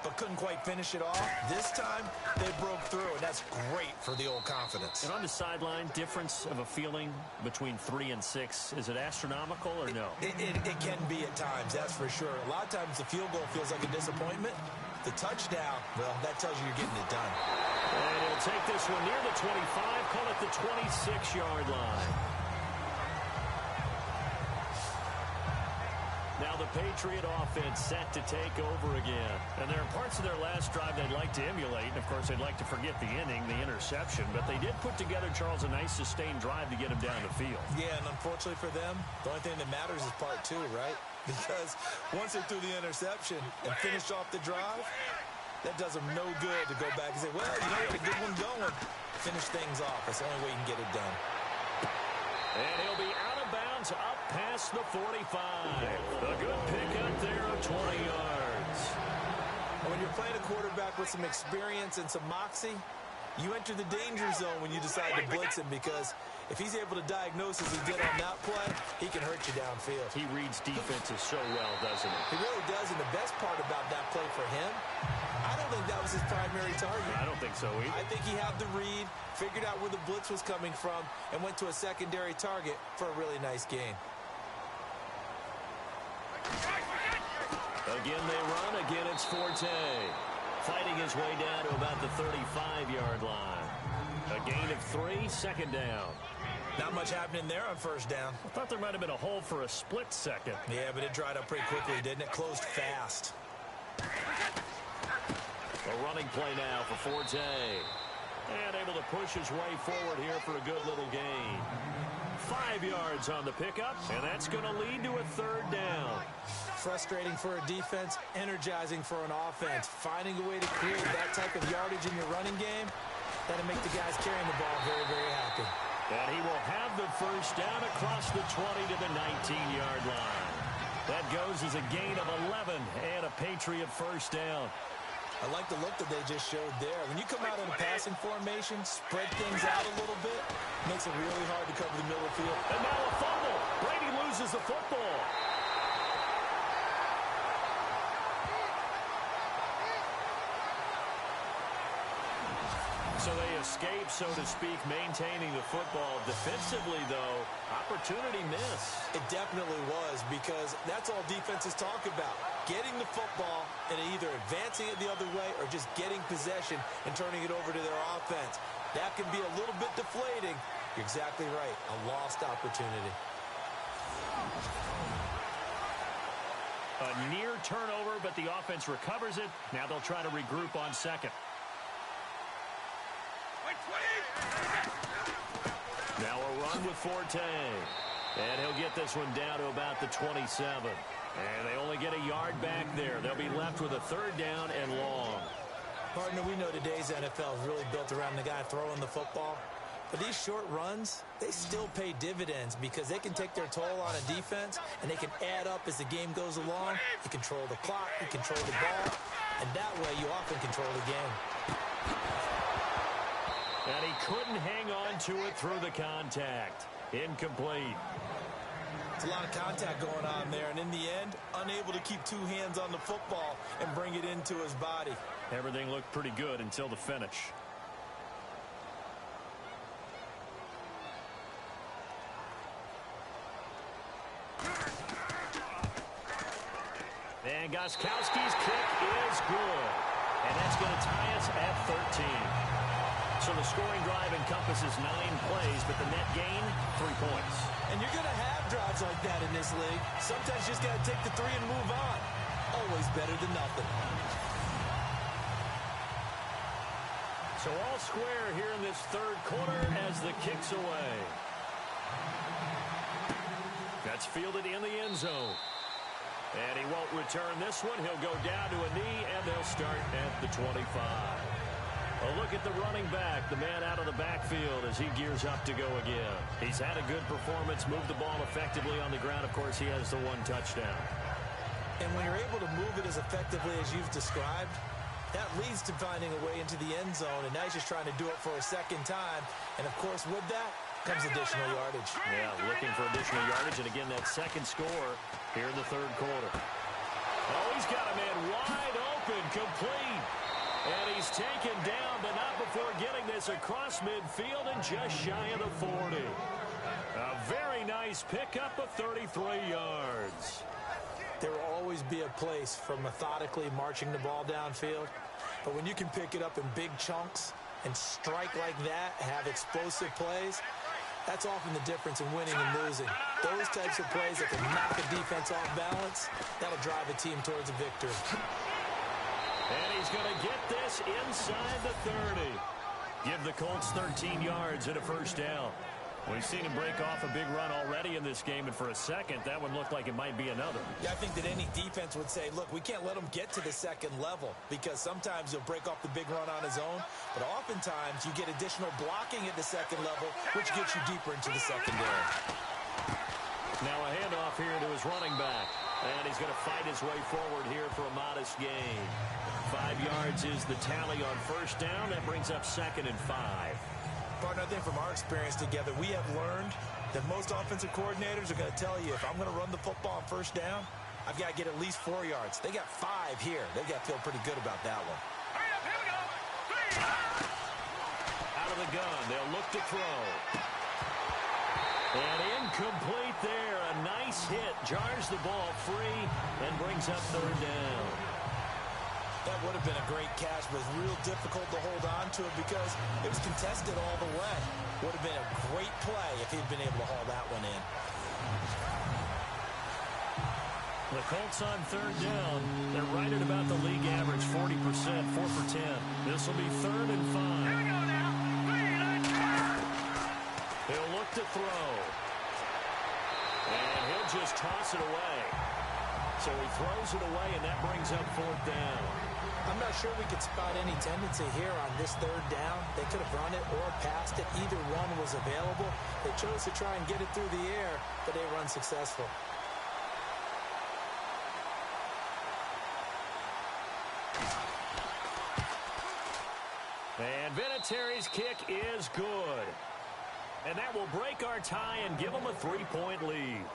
but couldn't quite finish it off. This time they broke through, and that's great for the old confidence. And on the sideline, difference of a feeling between 3 and 6, is it astronomical or no? It can be at times, that's for sure. A lot of times the field goal feels like a disappointment. The touchdown, well, that tells you you're getting it done. And he'll take this one near the 25, call it the 26-yard line. Now the Patriot offense set to take over again. And there are parts of their last drive they'd like to emulate. And, of course, they'd like to forget the inning, the interception. But they did put together, Charles, a nice sustained drive to get him down the field. Yeah, and unfortunately for them, the only thing that matters is part 2, right? Because once they threw the interception and finished off the drive, that does them no good to go back and say, well, you know what, a good one going. Finish things off. That's the only way you can get it done. And he'll be out of bounds up past the 45. A good pickup there of 20 yards. When you're playing a quarterback with some experience and some moxie, you enter the danger zone when you decide to blitz him, because if he's able to diagnose as he did on that play, he can hurt you downfield. He reads defenses so well, doesn't he? He really does, and the best part about that play for him, I don't think that was his primary target. I don't think so either. I think he had the read, figured out where the blitz was coming from, and went to a secondary target for a really nice gain. Again they run, again it's Forte. Fighting his way down to about the 35-yard line. A gain of 3, second down. Not much happening there on first down. I thought there might have been a hole for a split second. Yeah, but it dried up pretty quickly, didn't it? Closed fast. A running play now for Forte. And able to push his way forward here for a good little gain. 5 yards on the pickup, and that's going to lead to a third down. Frustrating for a defense, energizing for an offense. Finding a way to create that type of yardage in your running game, that'll make the guys carrying the ball very, very happy. And he will have the first down across the 20 to the 19-yard line. That goes as a gain of 11 and a Patriot first down. I like the look that they just showed there. When you come out in a passing formation, spread things out a little bit, makes it really hard to cover the middle of the field. And now a fumble. Brady loses the football. So they escape, so to speak, maintaining the football. Defensively, though, opportunity miss. It definitely was, because that's all defenses talk about. Getting the football and either advancing it the other way or just getting possession and turning it over to their offense. That can be a little bit deflating. You're exactly right. A lost opportunity. A near turnover, but the offense recovers it. Now they'll try to regroup on second. Now a run with Forte. And he'll get this one down to about the 27. And they only get a yard back there. They'll be left with a third down and long. Partner, we know today's NFL is really built around the guy throwing the football. But these short runs, they still pay dividends, because they can take their toll on a defense, and they can add up as the game goes along. You control the clock, you control the ball, and that way you often control the game. And he couldn't hang on to it through the contact. Incomplete. It's a lot of contact going on there, and in the end, unable to keep 2 hands on the football and bring it into his body. Everything looked pretty good until the finish. And Gostkowski's kick is good. And that's going to tie us at 13. So the scoring drive encompasses 9 plays, but the net gain, 3 points. And you're going to have drives like that in this league. Sometimes you just got to take the 3 and move on. Always better than nothing. So all square here in this third quarter as the kick's away. That's fielded in the end zone. And he won't return this one. He'll go down to a knee, and they'll start at the 25. A look at the running back, the man out of the backfield as he gears up to go again. He's had a good performance, moved the ball effectively on the ground. Of course, he has the 1 touchdown. And when you're able to move it as effectively as you've described, That leads to finding a way into the end zone, and now he's just trying to do it for a second time. And, of course, with that comes additional yardage. Yeah, looking for additional yardage, and again, that second score here in the third quarter. Oh, he's got a man wide open, complete. And he's taken down, but not before getting this across midfield and just shy of the 40. A very nice pickup of 33 yards. There will always be a place for methodically marching the ball downfield. But when you can pick it up in big chunks and strike like that, have explosive plays, that's often the difference in winning and losing. Those types of plays that can knock a defense off balance, that'll drive a team towards a victory. And he's going to get this inside the 30. Give the Colts 13 yards and a first down. We've seen him break off a big run already in this game, and for a second, that one looked like it might be another. Yeah, I think that any defense would say, look, we can't let him get to the second level, because sometimes he'll break off the big run on his own, but oftentimes you get additional blocking at the second level, which gets you deeper into the secondary. Now a handoff here to his running back, and he's going to fight his way forward here for a modest gain. 5 yards is the tally on first down. That brings up 2nd and 5. Partner, I think from our experience together, we have learned that most offensive coordinators are going to tell you, if I'm going to run the football on first down, I've got to get at least 4 yards. They got 5 here. They've got to feel pretty good about that one. Here we go. 3. Out of the gun, they'll look to throw. And incomplete there. A nice hit. Jars the ball free and brings up 3rd down. That would have been a great catch, but it's real difficult to hold on to it because it was contested all the way. Would have been a great play if he'd been able to haul that one in. The Colts on 3rd down. They're right at about the league average, 40%, 4 for 10. This will be 3rd and 5. Here we go now. 3. He'll look to throw. And he'll just toss it away. So he throws it away, and that brings up 4th down. I'm not sure we could spot any tendency here on this 3rd down. They could have run it or passed it. Either one was available. They chose to try and get it through the air, but they were unsuccessful. And Vinatieri's kick is good. And that will break our tie and give them a 3-point lead.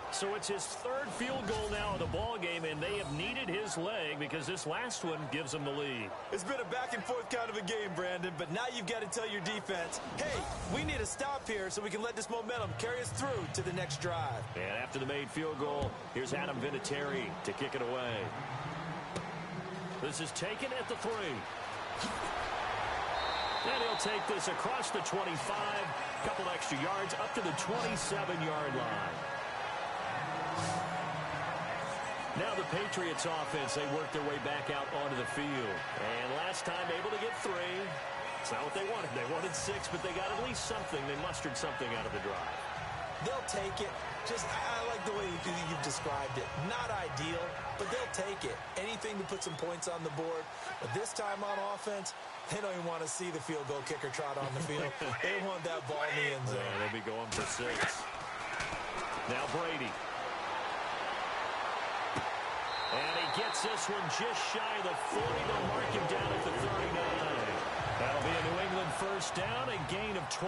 So it's his 3rd field goal now in the ball game, and they have needed his leg because this last one gives them the lead. It's been a back-and-forth kind of a game, Brandon, but now you've got to tell your defense, hey, we need a stop here so we can let this momentum carry us through to the next drive. And after the made field goal, here's Adam Vinatieri to kick it away. This is taken at the 3. And he'll take this across the 25, couple extra yards up to the 27-yard line. Now the Patriots offense, they work their way back out onto the field. And last time able to get 3. It's not what they wanted. They wanted 6, but they got at least something. They mustered something out of the drive. They'll take it. I like the way you've described it. Not ideal, but they'll take it. Anything to put some points on the board. But this time on offense, they don't even want to see the field goal kicker trot on the field. They want that ball in the end zone. Yeah, they'll be going for 6. Now Brady. And he gets this one just shy of the 40. They'll mark him down at the 39. That'll be a New England first down, a gain of 12.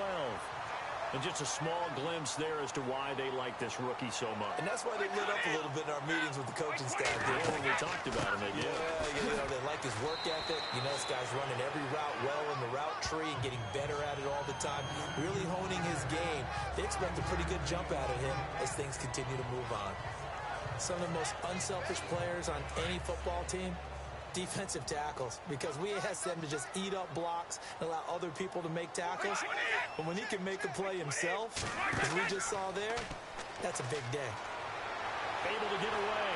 And just a small glimpse there as to why they like this rookie so much. And that's why they lit up a little bit in our meetings with the coaching staff. Yeah, when we talked about him, they did. Yeah, they like his work ethic. You know, this guy's running every route well in the route tree and getting better at it all the time. Really honing his game. They expect a pretty good jump out of him as things continue to move on. Some of the most unselfish players on any football team, defensive tackles, because we ask them to just eat up blocks and allow other people to make tackles. But when he can make a play himself, as we just saw there, that's a big day. Able to get away.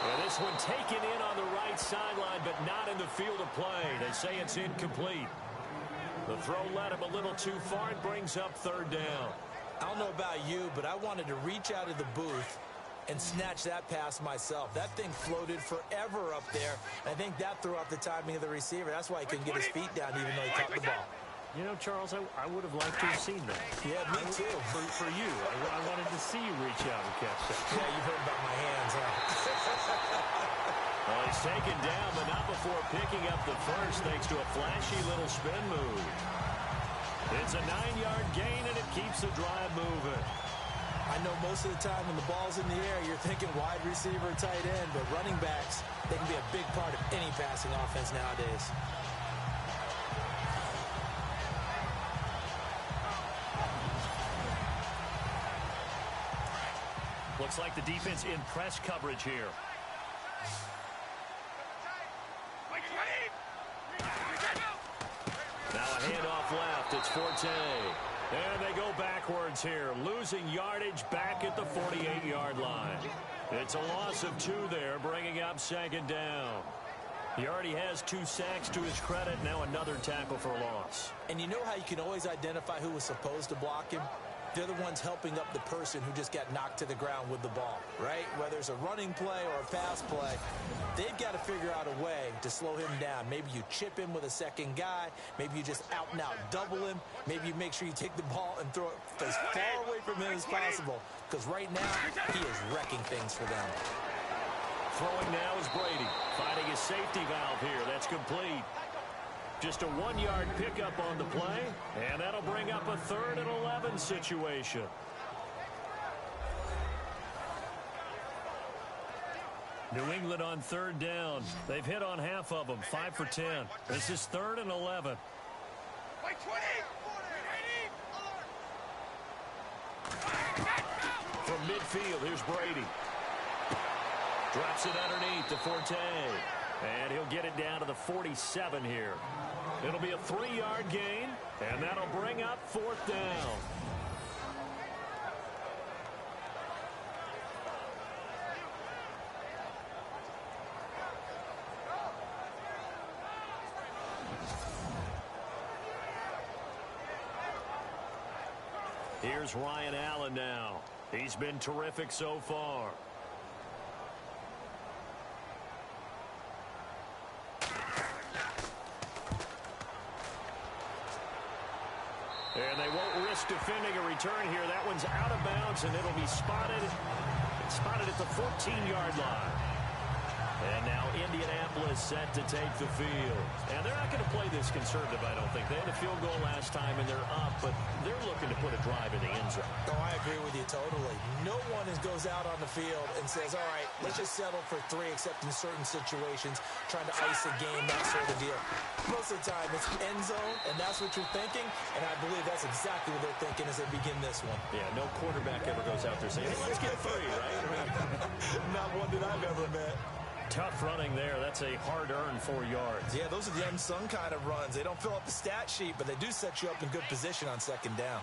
And this one taken in on the right sideline, but not in the field of play. They say it's incomplete. The throw led him a little too far. It brings up 3rd down. I don't know about you, but I wanted to reach out of the booth and snatch that pass myself. That thing floated forever up there. I think that threw off the timing of the receiver. That's why he couldn't get his feet down even though he caught the ball. You know, Charles, I would have liked to have seen that. Yeah, me too. For you. I wanted to see you reach out and catch that. Yeah, you heard about my hands, huh? Well, he's taken down, but not before picking up the first thanks to a flashy little spin move. It's a 9-yard gain, and it keeps the drive moving. I know most of the time when the ball's in the air, you're thinking wide receiver, tight end, but running backs, they can be a big part of any passing offense nowadays. Looks like the defense in press coverage here. Now a handoff left. It's Forte. And they go backwards here, losing yardage back at the 48-yard line. It's a loss of 2 there, bringing up second down. He already has 2 sacks to his credit, now another tackle for loss. And you know how you can always identify who was supposed to block him? They're the ones helping up the person who just got knocked to the ground with the ball, right? Whether it's a running play or a pass play, they've got to figure out a way to slow him down. Maybe you chip him with a second guy. Maybe you just out-and-out double him. Maybe you make sure you take the ball and throw it as far away from him as possible, because right now he is wrecking things for them. Throwing now is Brady, finding his safety valve here. That's complete. Just a 1-yard pickup on the play, and that'll bring up a 3rd and 11 situation. New England on 3rd down. They've hit on half of them, 5 for 10. This is 3rd and 11. From midfield, here's Brady. Drops it underneath to Forte. And he'll get it down to the 47 here. It'll be a 3-yard gain, and that'll bring up 4th down. Here's Ryan Allen now. He's been terrific so far. And they won't risk defending a return here. That one's out of bounds, and it'll be spotted. It's spotted at the 14-yard line. And now Indianapolis set to take the field. And they're not going to play this conservative, I don't think. They had a field goal last time, and they're up, but they're looking to put a drive in the end zone. Oh, I agree with you totally. No one goes out on the field and says, all right, let's just settle for 3, except in certain situations, trying to ice a game, that sort of deal. Most of the time, it's end zone, and that's what you're thinking, and I believe that's exactly what they're thinking as they begin this one. Yeah, no quarterback ever goes out there saying, hey, let's get 3, right? Not one that I've ever met. Tough running there. That's a hard-earned 4 yards. Yeah, those are the unsung kind of runs. They don't fill up the stat sheet, but they do set you up in good position on second down.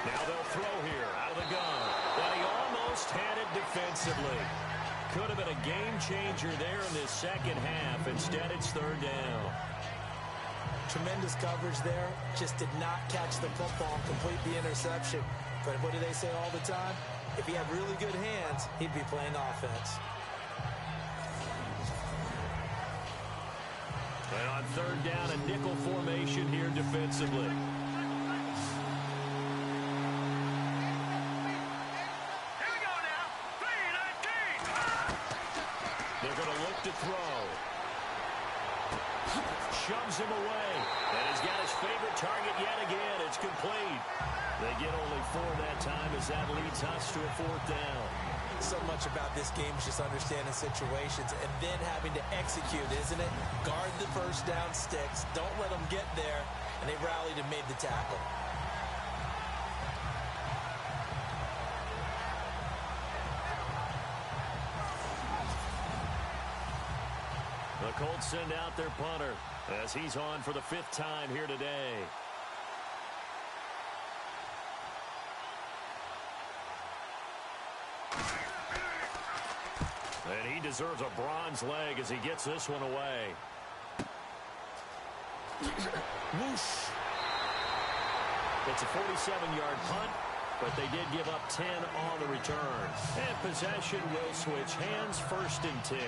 Now they'll throw here out of the gun. But he almost had it defensively. Could have been a game-changer there in this second half. Instead, it's 3rd down. Tremendous coverage there. Just did not catch the football and complete the interception. But what do they say all the time? If he had really good hands, he'd be playing offense. And on 3rd down, a nickel formation here defensively. Here we go now. 3-19. They're going to look to throw. Shoves him away. And he's got his favorite target yet again. It's complete. They get only 4 that time as that leads us to a 4th down. So much about this game is just understanding situations and then having to execute, isn't it? Guard the first down sticks. Don't let them get there. And they rallied and made the tackle. The Colts send out their punter as he's on for the 5th time here today. And he deserves a bronze leg as he gets this one away. Whoosh. It's a 47-yard punt, but they did give up 10 on the return. And possession will switch hands, 1st and 10.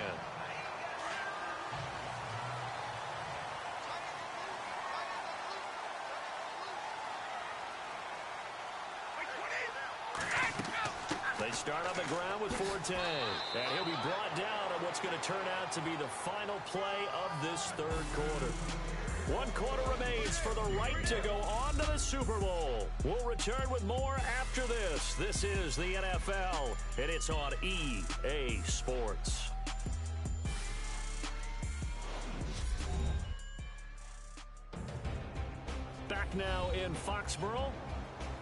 They start on the ground with Forte. And he'll be brought down on what's going to turn out to be the final play of this third quarter. 1 quarter remains for the right to go on to the Super Bowl. We'll return with more after this. This is the NFL, and it's on EA Sports. Back now in Foxborough.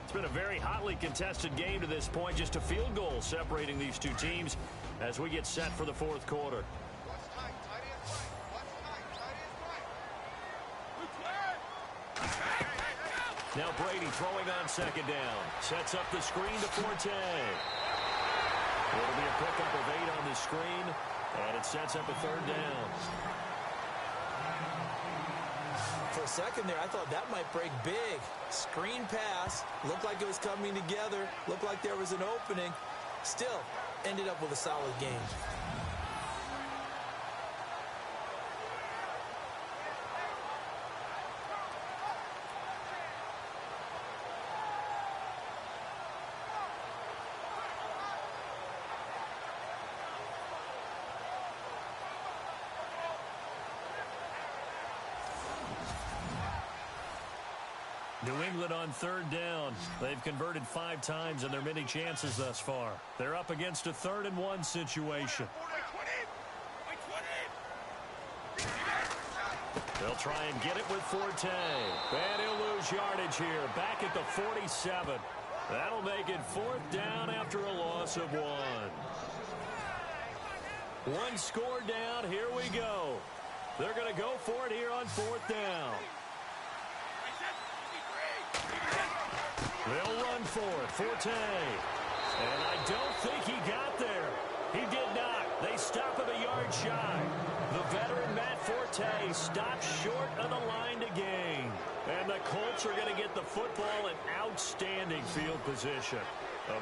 It's been a very hotly contested game to this point. Just a field goal separating these two teams as we get set for the fourth quarter. Now Brady throwing on second down. Sets up the screen to Forte. It'll be a pickup of 8 on the screen, and it sets up a third down. For a second there, I thought that might break big. Screen pass. Looked like it was coming together. Looked like there was an opening. Still, ended up with a solid game. New England on third down. They've converted 5 times in their many chances thus far. They're up against a 3rd and 1 situation. They'll try and get it with Forte. And he'll lose yardage here. Back at the 47. That'll make it 4th down after a loss of 1. 1 score down. Here we go. They're going to go for it here on 4th down. They'll run for it. Forte. And I don't think he got there. He did not. They stop him a yard shy. The veteran Matt Forte stops short of the line to gain. And the Colts are going to get the football in outstanding field position.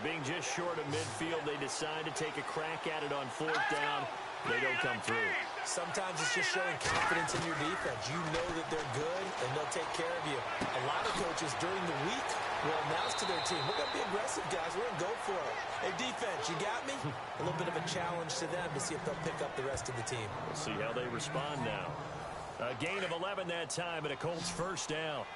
Being just short of midfield, they decide to take a crack at it on 4th down. They don't come through. Sometimes it's just showing confidence in your defense. You know that they're good, and they'll take care of you. A lot of coaches during the week will announce to their team, we're going to be aggressive, guys. We're going to go for it. Hey, defense, you got me? A little bit of a challenge to them to see if they'll pick up the rest of the team. We'll see how they respond now. A gain of 11 that time, and a Colts first down.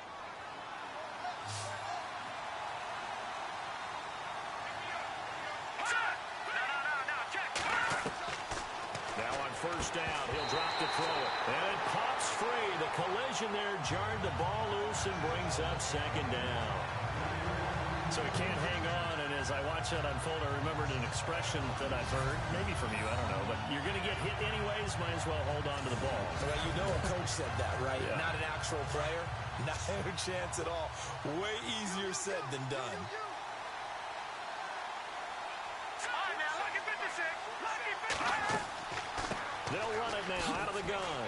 First down, he'll drop to throw it. And it pops free. The collision there jarred the ball loose and brings up second down. So he can't hang on, and as I watch that unfold, I remembered an expression that I've heard, maybe from you, I don't know, but you're going to get hit anyways, might as well hold on to the ball. Well, you know a coach said that, right? Yeah. Not an actual player. Not a chance at all. Way easier said than done. They'll run it now out of the gun.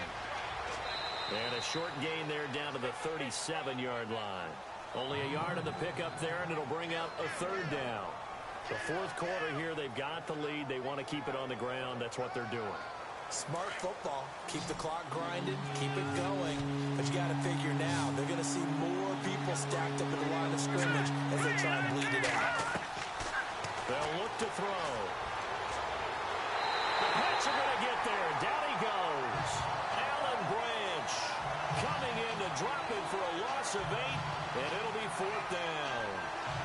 And a short gain there down to the 37-yard line. Only a yard on the pickup there, and it'll bring out a third down. The fourth quarter here, they've got the lead. They want to keep it on the ground. That's what they're doing. Smart football. Keep the clock grinded. Keep it going. But you got to figure now, they're going to see more people stacked up at the line of scrimmage as they try and bleed it out. They'll look to throw. The Pats are going to get there. Down he goes. Allen Branch coming in to drop it for a loss of 8, and it'll be 4th down.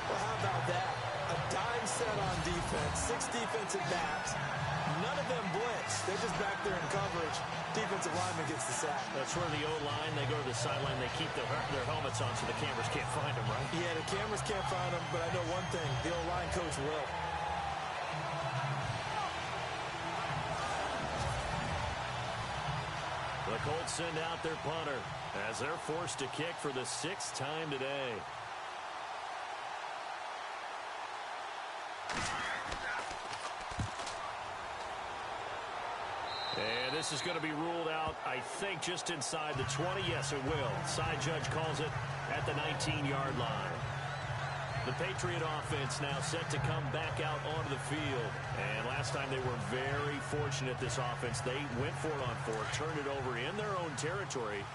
Well, how about that? A dime set on defense. 6 defensive backs. None of them blitz. They're just back there in coverage. Defensive lineman gets the sack. That's where the O-line, they go to the sideline, they keep their helmets on so the cameras can't find them, right? Yeah, the cameras can't find them, but I know one thing. The O-line coach will. The Colts send out their punter as they're forced to kick for the 6th time today. And this is going to be ruled out, I think, just inside the 20. Yes, it will. Side judge calls it at the 19-yard line. The Patriot offense now set to come back out onto the field. And last time they were very fortunate, this offense. They went for it on 4th, turned it over in their own territory,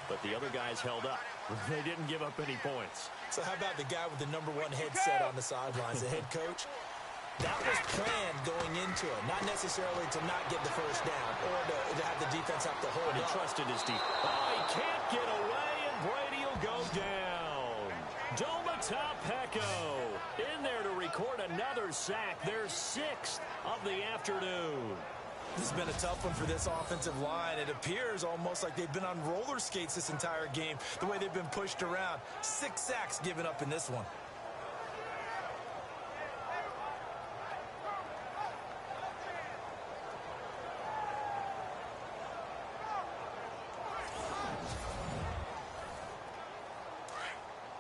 but the other guys held up. They didn't give up any points. So how about the guy with the #1 headset on the sidelines, the head coach? That was planned going into it, not necessarily to not get the first down or to have the defense have to hold He up. trusted his defense. Oh, he can't get away, and Brady will go down. Pecco in there to record another sack, their 6th of the afternoon. This has been a tough one for this offensive line. It appears almost like they've been on roller skates this entire game, the way they've been pushed around. 6 sacks given up in this one.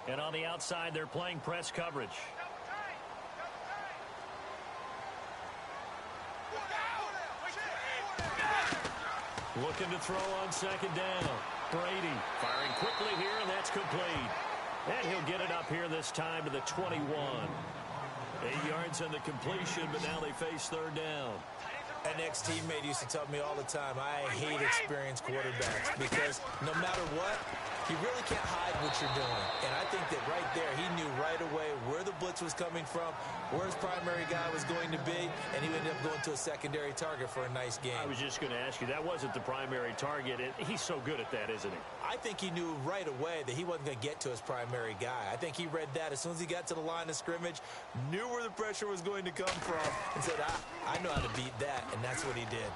And on the outside, they're playing press coverage. Looking to throw on second down. Brady firing quickly here, and that's complete. And he'll get it up here this time to the 21. 8 yards on the completion, but now they face third down. An ex-teammate used to tell me all the time, I hate experienced quarterbacks because no matter what, you really can't hide what you're doing. And I think that right there, he knew right away where the blitz was coming from, where his primary guy was going to be, and he ended up going to a secondary target for a nice game. I was just going to ask you, that wasn't the primary target, and he's so good at that, isn't he? I think he knew right away that he wasn't going to get to his primary guy. I think he read that as soon as he got to the line of scrimmage, knew where the pressure was going to come from, and said, I know how to beat that, and that's what he did.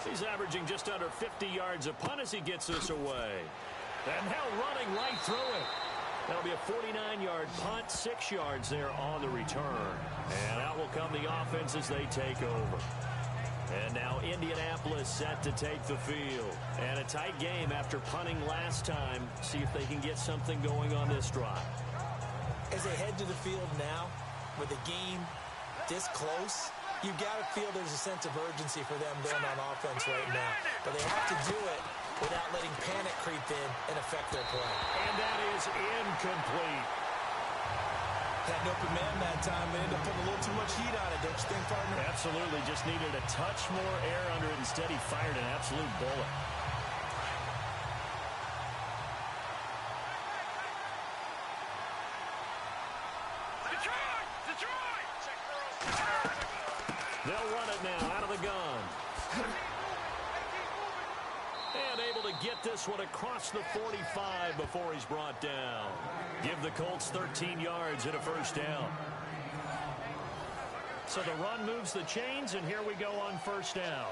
He's averaging just under 50 yards a punt as he gets this away. And now running right through it. That'll be a 49-yard punt, 6 yards there on the return. And out will come the offense as they take over. And now Indianapolis set to take the field. And a tight game after punting last time. See if they can get something going on this drive. As they head to the field now, with the game this close, you got to feel there's a sense of urgency for them going on offense right now. But they have to do it without letting panic creep in and affect their play. And that is incomplete. Had an open man that time, but ended up putting a little too much heat on it, don't you think, partner? Absolutely. Just needed a touch more air under it. Instead, he fired an absolute bullet. They'll run it now out of the gun. And able to get this one across the 45 before he's brought down. Give the Colts 13 yards and a first down. So the run moves the chains, and here we go on first down.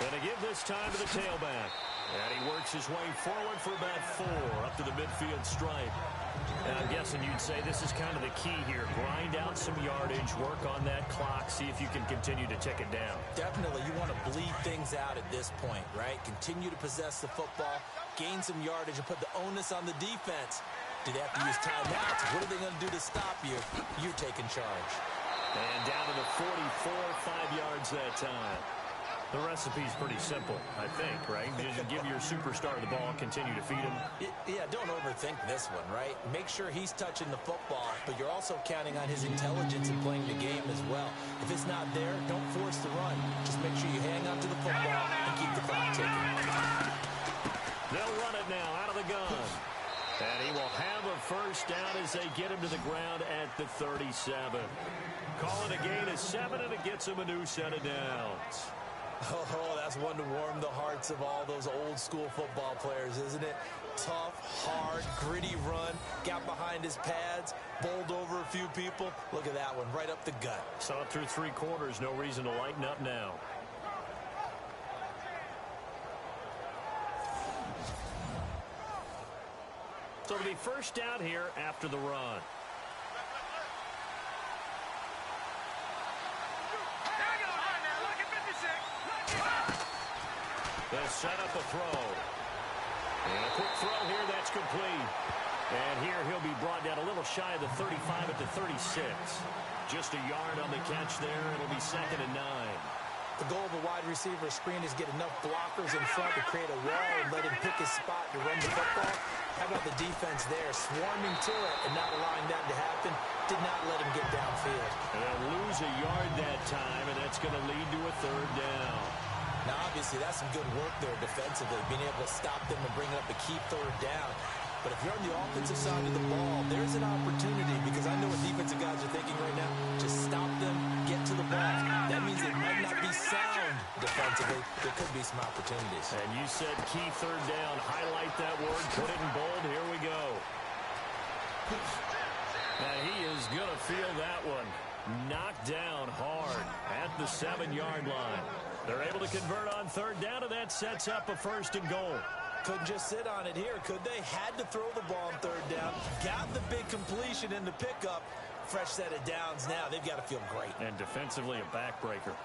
And to give this time to the tailback. And he works his way forward for about 4 up to the midfield stripe. And I'm guessing you'd say this is kind of the key here. Grind out some yardage, work on that clock, see if you can continue to tick it down. Definitely. You want to bleed things out at this point, right? Continue to possess the football, gain some yardage, and put the onus on the defense. Do they have to use timeouts? What are they going to do to stop you? You're taking charge. And down to the 44, 5 yards that time. The recipe's pretty simple, I think, right? Just give your superstar the ball, continue to feed him. Yeah, don't overthink this one, right? Make sure he's touching the football, but you're also counting on his intelligence in playing the game as well. If it's not there, don't force the run. Just make sure you hang on to the football and keep the clock ticking. They'll run it now out of the gun. And he will have a first down as they get him to the ground at the 37. Calling a gain of 7, and it gets him a new set of downs. Oh, that's one to warm the hearts of all those old-school football players, isn't it? Tough, hard, gritty run, got behind his pads, bowled over a few people. Look at that one, right up the gut. Saw it through 3 quarters, no reason to lighten up now. So it'll be first down here after the run. They'll set up a throw. And a quick throw here, that's complete. And here he'll be brought down a little shy of the 35 at the 36. Just a yard on the catch there. It'll be 2nd and 9. The goal of a wide receiver screen is get enough blockers in front to create a wall and let him pick his spot to run the football. How about the defense there, swarming to it and not allowing that to happen? Did not let him get downfield. And they'll lose a yard that time, and that's going to lead to a 3rd down. Now, obviously, that's some good work there defensively, being able to stop them and bring up a key third down. But if you're on the offensive side of the ball, there's an opportunity, because I know what defensive guys are thinking right now. Just stop them, get to the ball. That means it might not be sound defensively. There could be some opportunities. And you said key third down. Highlight that word. Put it in bold. Here we go. Now he is going to feel that one. Knocked down hard at the 7-yard line. They're able to convert on third down, and that sets up a 1st and goal. Couldn't just sit on it here, could they? Had to throw the ball on third down. Got the big completion in the pickup. Fresh set of downs now. They've got to feel great. And defensively, a backbreaker.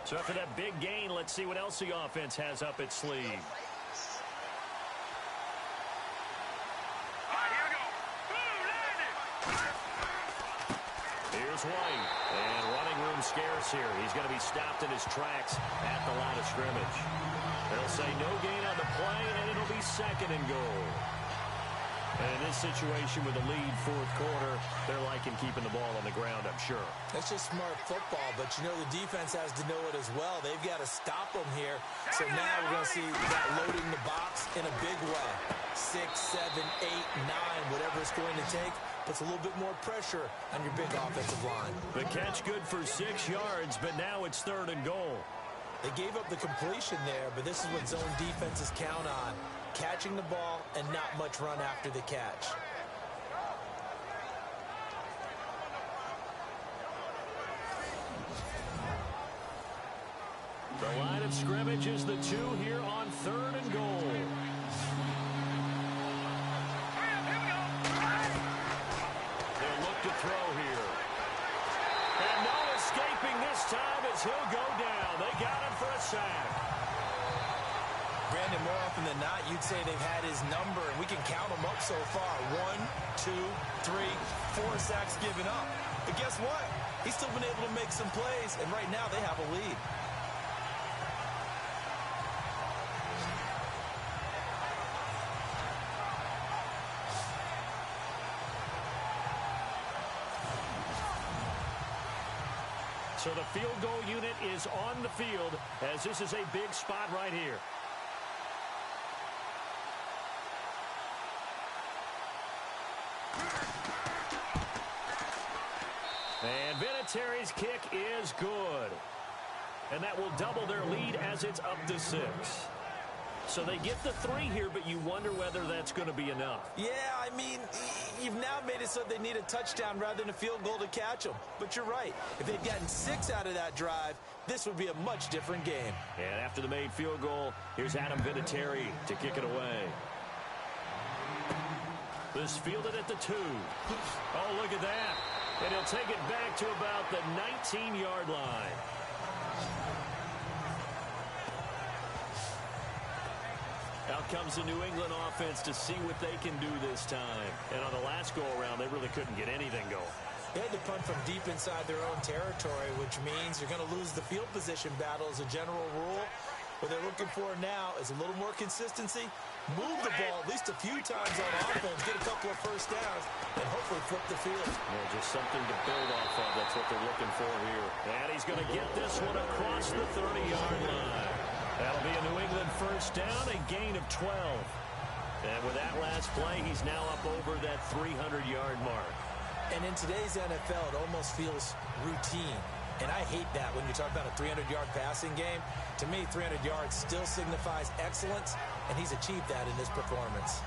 So after that big gain, let's see what else the offense has up its sleeve. Here's White. And running room scarce here. He's going to be stopped in his tracks at the line of scrimmage. They'll say no gain on the play, and it'll be 2nd and goal. And in this situation with the lead 4th quarter, they're liking keeping the ball on the ground, I'm sure. That's just smart football, but you know the defense has to know it as well. They've got to stop them here. So now we're going to see that loading the box in a big way. 6, 7, 8, 9, whatever it's going to take, puts a little bit more pressure on your big offensive line. The catch good for 6 yards, but now it's 3rd and goal. They gave up the completion there, but this is what zone defenses count on. Catching the ball and not much run after the catch. The line of scrimmage is the 2 here on 3rd and goal. They'll look to throw here. And no escaping this time as he'll go down. They got him for a sack. Brandon, more often than not, you'd say they've had his number, and we can count them up so far. 1, 2, 3, 4 sacks given up. But guess what? He's still been able to make some plays, and right now they have a lead. So the field goal unit is on the field, as this is a big spot right here. And Vinatieri's kick is good. And that will double their lead as it's up to 6. So they get the 3 here, but you wonder whether that's going to be enough. Yeah, I mean, you've now made it so they need a touchdown rather than a field goal to catch them. But you're right. If they'd gotten 6 out of that drive, this would be a much different game. And after the made field goal, here's Adam Vinatieri to kick it away. This fielded at the 2. Oh, look at that. And he'll take it back to about the 19-yard line. Out comes the New England offense to see what they can do this time. And on the last go-around, they really couldn't get anything going. They had to punt from deep inside their own territory, which means you're going to lose the field position battle as a general rule. What they're looking for now is a little more consistency, move the ball at least a few times on offense, get a couple of first downs, and hopefully flip the field. Yeah, just something to build off of. That's what they're looking for here. And he's going to get this one across the 30-yard line. That'll be a New England first down, a gain of 12. And with that last play, he's now up over that 300-yard mark. And in today's NFL, it almost feels routine. And I hate that when you talk about a 300-yard passing game. To me, 300 yards still signifies excellence, and he's achieved that in this performance.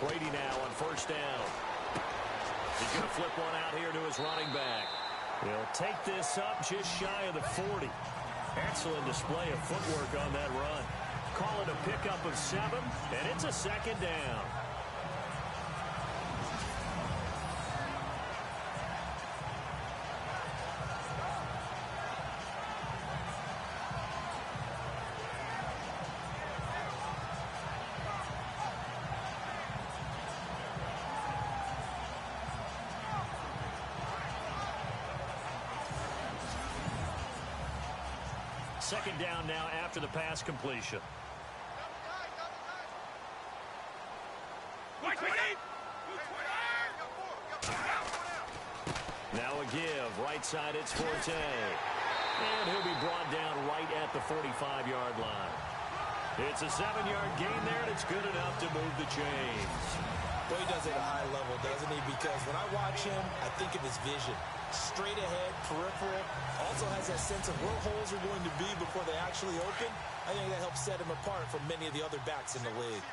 Brady now on first down. He's going to flip one out here to his running back. He'll take this up just shy of the 40. Excellent display of footwork on that run. Call it a pickup of 7, and it's a second down. Second down now after the pass completion. Now a give. Right side, it's Forte. And he'll be brought down right at the 45-yard line. It's a 7-yard gain there, and it's good enough to move the chains. Boy, he does it at a high level, doesn't he? Because when I watch him, I think of his vision. Straight ahead, peripheral, also has that sense of where holes are going to be before they actually open. I think that helps set him apart from many of the other backs in the league.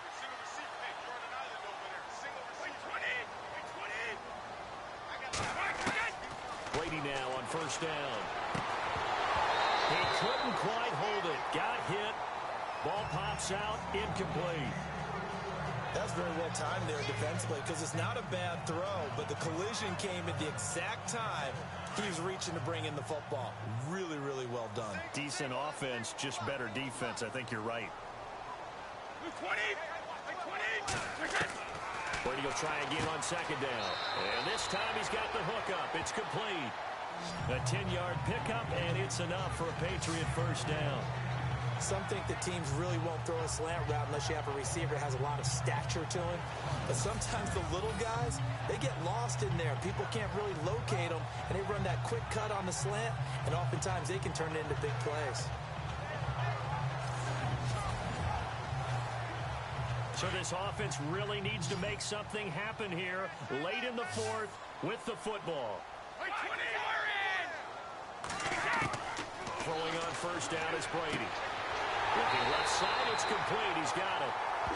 Brady now on first down. He couldn't quite hold it. Got hit. Ball pops out, incomplete. That's very well timed there defensively because it's not a bad throw, but the collision came at the exact time he was reaching to bring in the football. Really, really well done. Decent offense, just better defense. I think you're right. Brady will try again on second down. And this time he's got the hook up. It's complete. A 10-yard pickup, and it's enough for a Patriot first down. Some think that teams really won't throw a slant route unless you have a receiver that has a lot of stature to him. But sometimes the little guys, they get lost in there. People can't really locate them, and they run that quick cut on the slant, and oftentimes they can turn it into big plays. So this offense really needs to make something happen here late in the fourth with the football. Throwing on first down is Brady. Looking left side, it's complete. He's got it.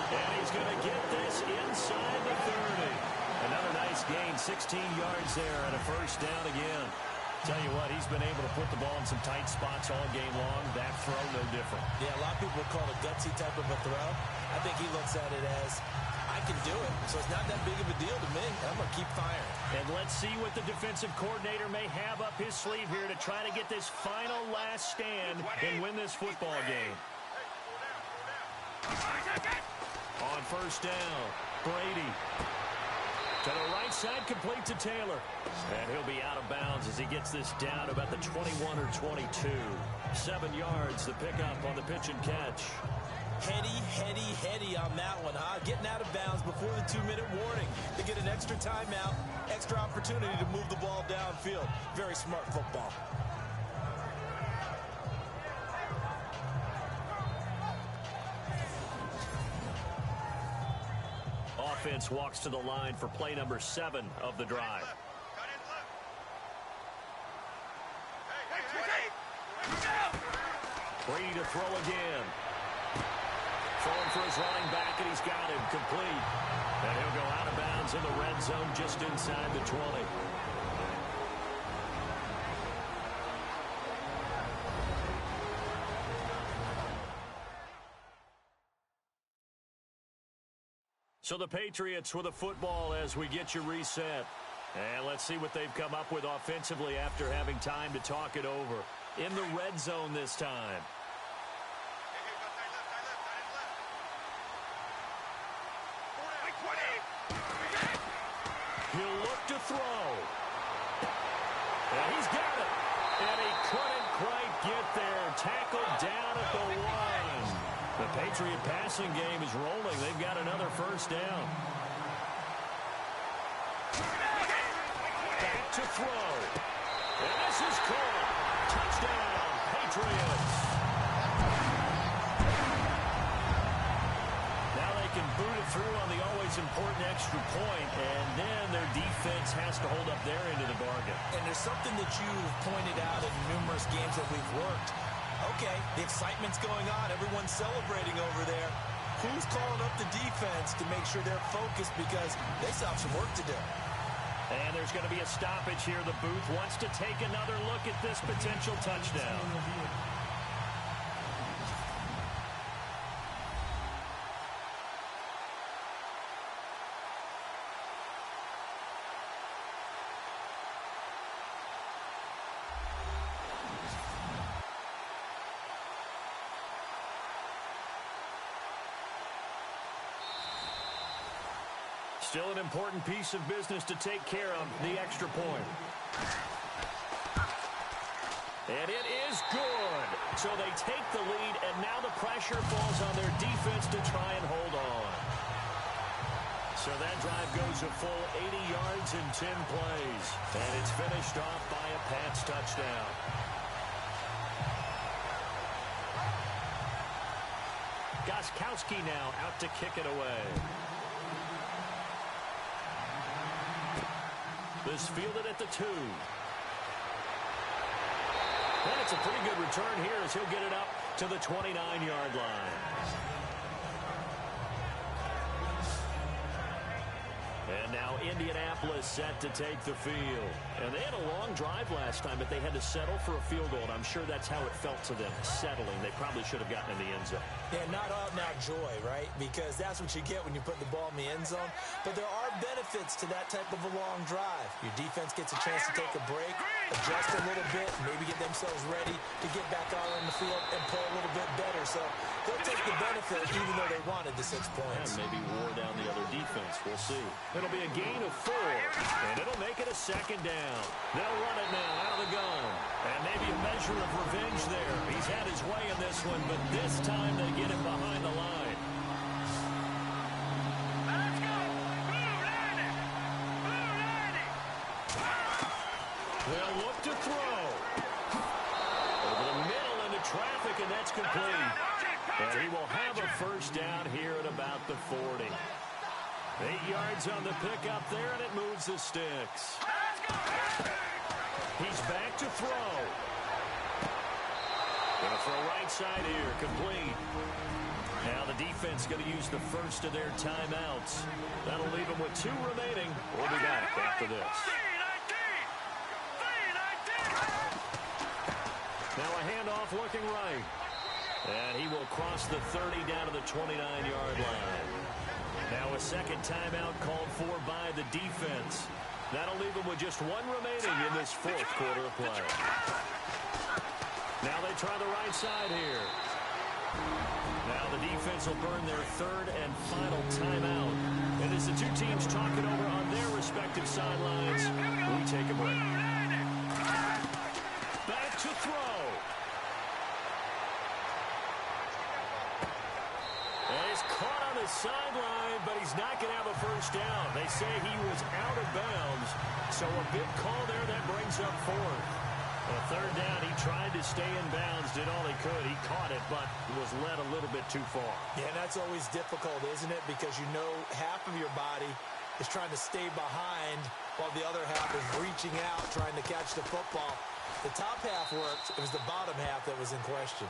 And he's going to get this inside the 30. Another nice gain, 16 yards there, and a first down again. Tell you what, he's been able to put the ball in some tight spots all game long. That throw, no different. Yeah, a lot of people would call it a gutsy type of a throw. I think he looks at it as, I can do it. So it's not that big of a deal to me. I'm going to keep firing. And let's see what the defensive coordinator may have up his sleeve here to try to get this final last stand and win this football game. On first down, Brady. To the right side, complete to Taylor. And he'll be out of bounds as he gets this down about the 21 or 22. 7 yards, the pickup on the pitch and catch. Heady on that one, huh? Getting out of bounds before the 2-minute warning to get an extra timeout, extra opportunity to move the ball downfield. Very smart football. Offense walks to the line for play number 7 of the drive. Brady to throw again. Throwing for his running back, and he's got him complete. And he'll go out of bounds in the red zone just inside the 20. So the Patriots with a football as we get you reset. And let's see what they've come up with offensively after having time to talk it over. In the red zone this time. He'll look to throw. And he's got it. And he couldn't quite get there. Tackled down at the 1. The Patriot passing game is rolling. They've got another first down. Back to throw. And this is caught. Touchdown, Patriots. Now they can boot it through on the always important extra point, and then their defense has to hold up their end of the bargain. And there's something that you've pointed out in numerous games that we've worked. Okay, the excitement's going on. Everyone's celebrating over there. Who's calling up the defense to make sure they're focused because they still have some work to do? And there's going to be a stoppage here. The booth wants to take another look at this potential touchdown. Still an important piece of business to take care of, the extra point. And it is good. So they take the lead, and now the pressure falls on their defense to try and hold on. So that drive goes a full 80 yards in 10 plays. And it's finished off by a Pats touchdown. Gostkowski now out to kick it away. This fielded at the 2. And it's a pretty good return here as he'll get it up to the 29-yard line. And now Indianapolis set to take the field. And they had a long drive last time, but they had to settle for a field goal. And I'm sure that's how it felt to them, settling. They probably should have gotten in the end zone. Yeah, not out and out joy, right? Because that's what you get when you put the ball in the end zone. But there are benefits to that type of a long drive. Your defense gets a chance to take a break, adjust a little bit, maybe get themselves ready to get back out on the field and play a little bit better. So they'll take the benefit even though they wanted the 6 points. And maybe wore down the other defense. We'll see. It'll be a gain of 4, and it'll make it a 2nd down. They'll run it now out of the gun. And maybe a measure of revenge there. He's had his way in this one, but this time they get him behind the line. Let's go. Blue Rodney. Blue Rodney. They'll look to throw. Over the middle into traffic, and that's complete. And he will have a 1st down here at about the 40. 8 yards on the pickup there, and it moves the sticks. He's back to throw. Gonna throw right side here, complete. Now the defense going to use the first of their timeouts. That'll leave them with 2 remaining. We'll be back after this. Now a handoff looking right. And he will cross the 30 down to the 29-yard line. Now a 2nd timeout called for by the defense. That'll leave them with just 1 remaining in this 4th quarter of play. Now they try the right side here. Now the defense will burn their 3rd and final timeout. And as the 2 teams talk it over on their respective sidelines, we take a break. Back to throw. And he's caught on the sideline, but he's not going to have a 1st down. They say he was out of bounds, so a big call there that brings up 4th. A 3rd down, he tried to stay in bounds, did all he could. He caught it, but was led a little bit too far. Yeah, and that's always difficult, isn't it? Because you know half of your body is trying to stay behind while the other half is reaching out, trying to catch the football. The top half worked. It was the bottom half that was in question.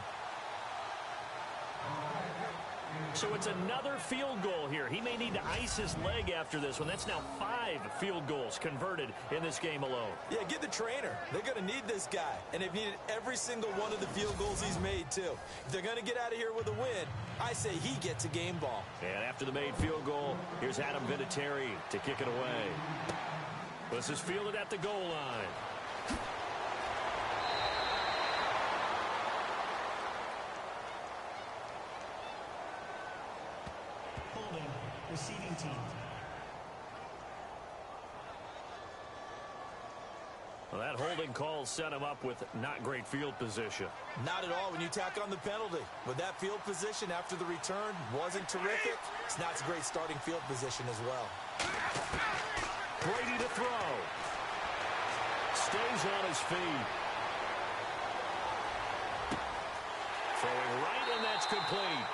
So it's another field goal here. He may need to ice his leg after this one. That's now 5 field goals converted in this game alone. Yeah, get the trainer. They're going to need this guy. And they've needed every single one of the field goals he's made, too. If they're going to get out of here with a win, I say he gets a game ball. And after the made field goal, here's Adam Vinatieri to kick it away. This is fielded at the goal line. Receiving team. Well, that holding call set him up with not great field position. Not at all when you tack on the penalty. With that field position after the return wasn't terrific. It's not a great starting field position as well. Brady to throw. Stays on his feet. Throwing right, and that's complete.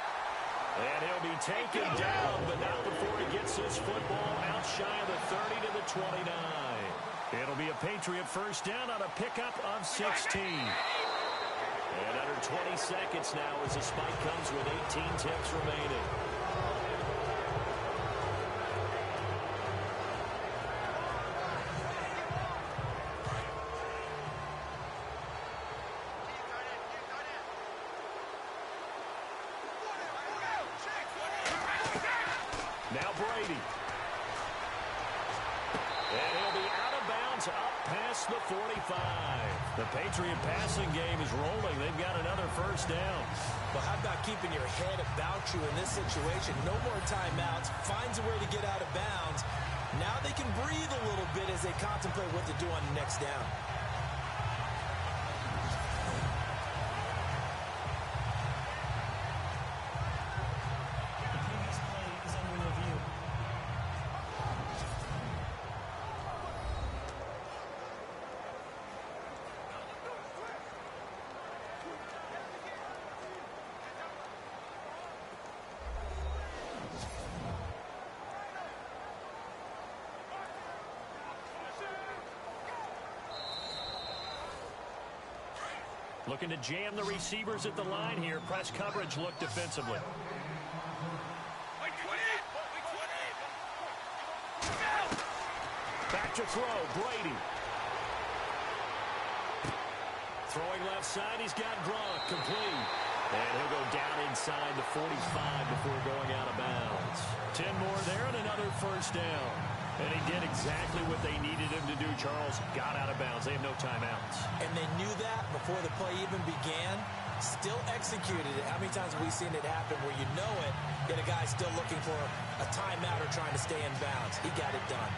And he'll be taken down, but not before he gets his football out shy of the 30 to the 29. It'll be a Patriot 1st down on a pickup of 16. And under 20 seconds now as the spike comes with 18 ticks remaining. past the 45. The Patriot passing game is rolling. They've got another first down. Well, how about keeping your head about you in this situation? No more timeouts. Finds a way to get out of bounds. Now they can breathe a little bit as they contemplate what to do on the next down. Looking to jam the receivers at the line here. Press coverage look defensively. Back to throw, Brady. Throwing left side, he's got Gronk, complete. And he'll go down inside the 45 before going out of bounds. 10 more there and another first down. And he did exactly what they needed him to do, Charles. Got out of bounds. They have no timeouts. And they knew that before the play even began. Still executed it. How many times have we seen it happen where you know it, yet a guy's still looking for a timeout or trying to stay in bounds? He got it done.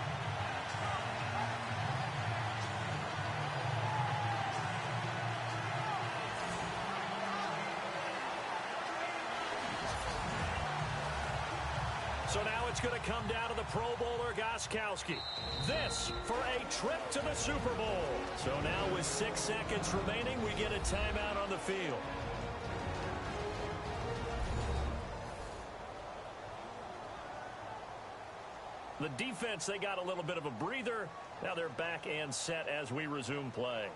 So now it's going to come down to the Pro Bowler, Gostkowski. This for a trip to the Super Bowl. So now with 6 seconds remaining, we get a timeout on the field. The defense, they got a little bit of a breather. Now they're back and set as we resume play.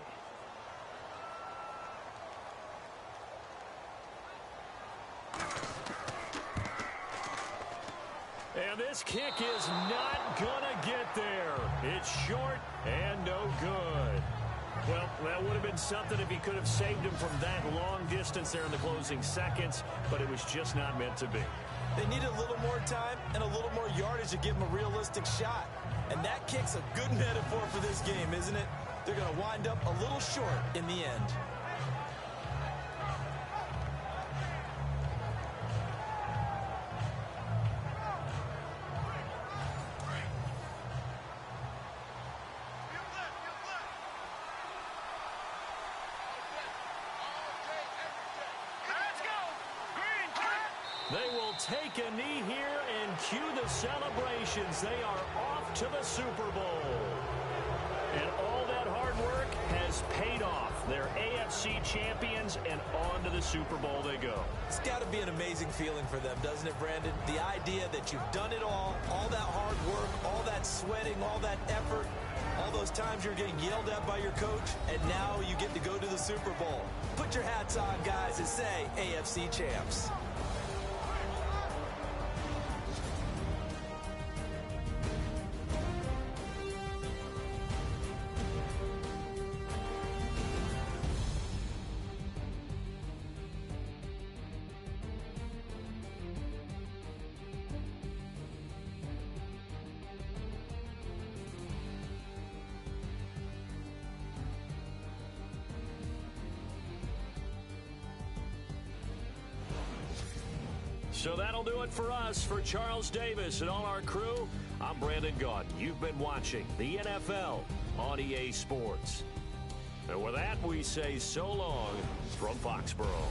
And this kick is not going to get there. It's short and no good. Well, that would have been something if he could have saved him from that long distance there in the closing seconds, but it was just not meant to be. They need a little more time and a little more yardage to give him a realistic shot. And that kick's a good metaphor for this game, isn't it? They're going to wind up a little short in the end. They will take a knee here and cue the celebrations. They are off to the Super Bowl. And all that hard work has paid off. They're AFC champions, and on to the Super Bowl they go. It's got to be an amazing feeling for them, doesn't it, Brandon? The idea that you've done it all that hard work, all that sweating, all that effort, all those times you're getting yelled at by your coach, and now you get to go to the Super Bowl. Put your hats on, guys, and say AFC champs. So that'll do it for us. For Charles Davis and all our crew, I'm Brandon Gaudin. You've been watching the NFL on EA Sports. And with that, we say so long from Foxborough.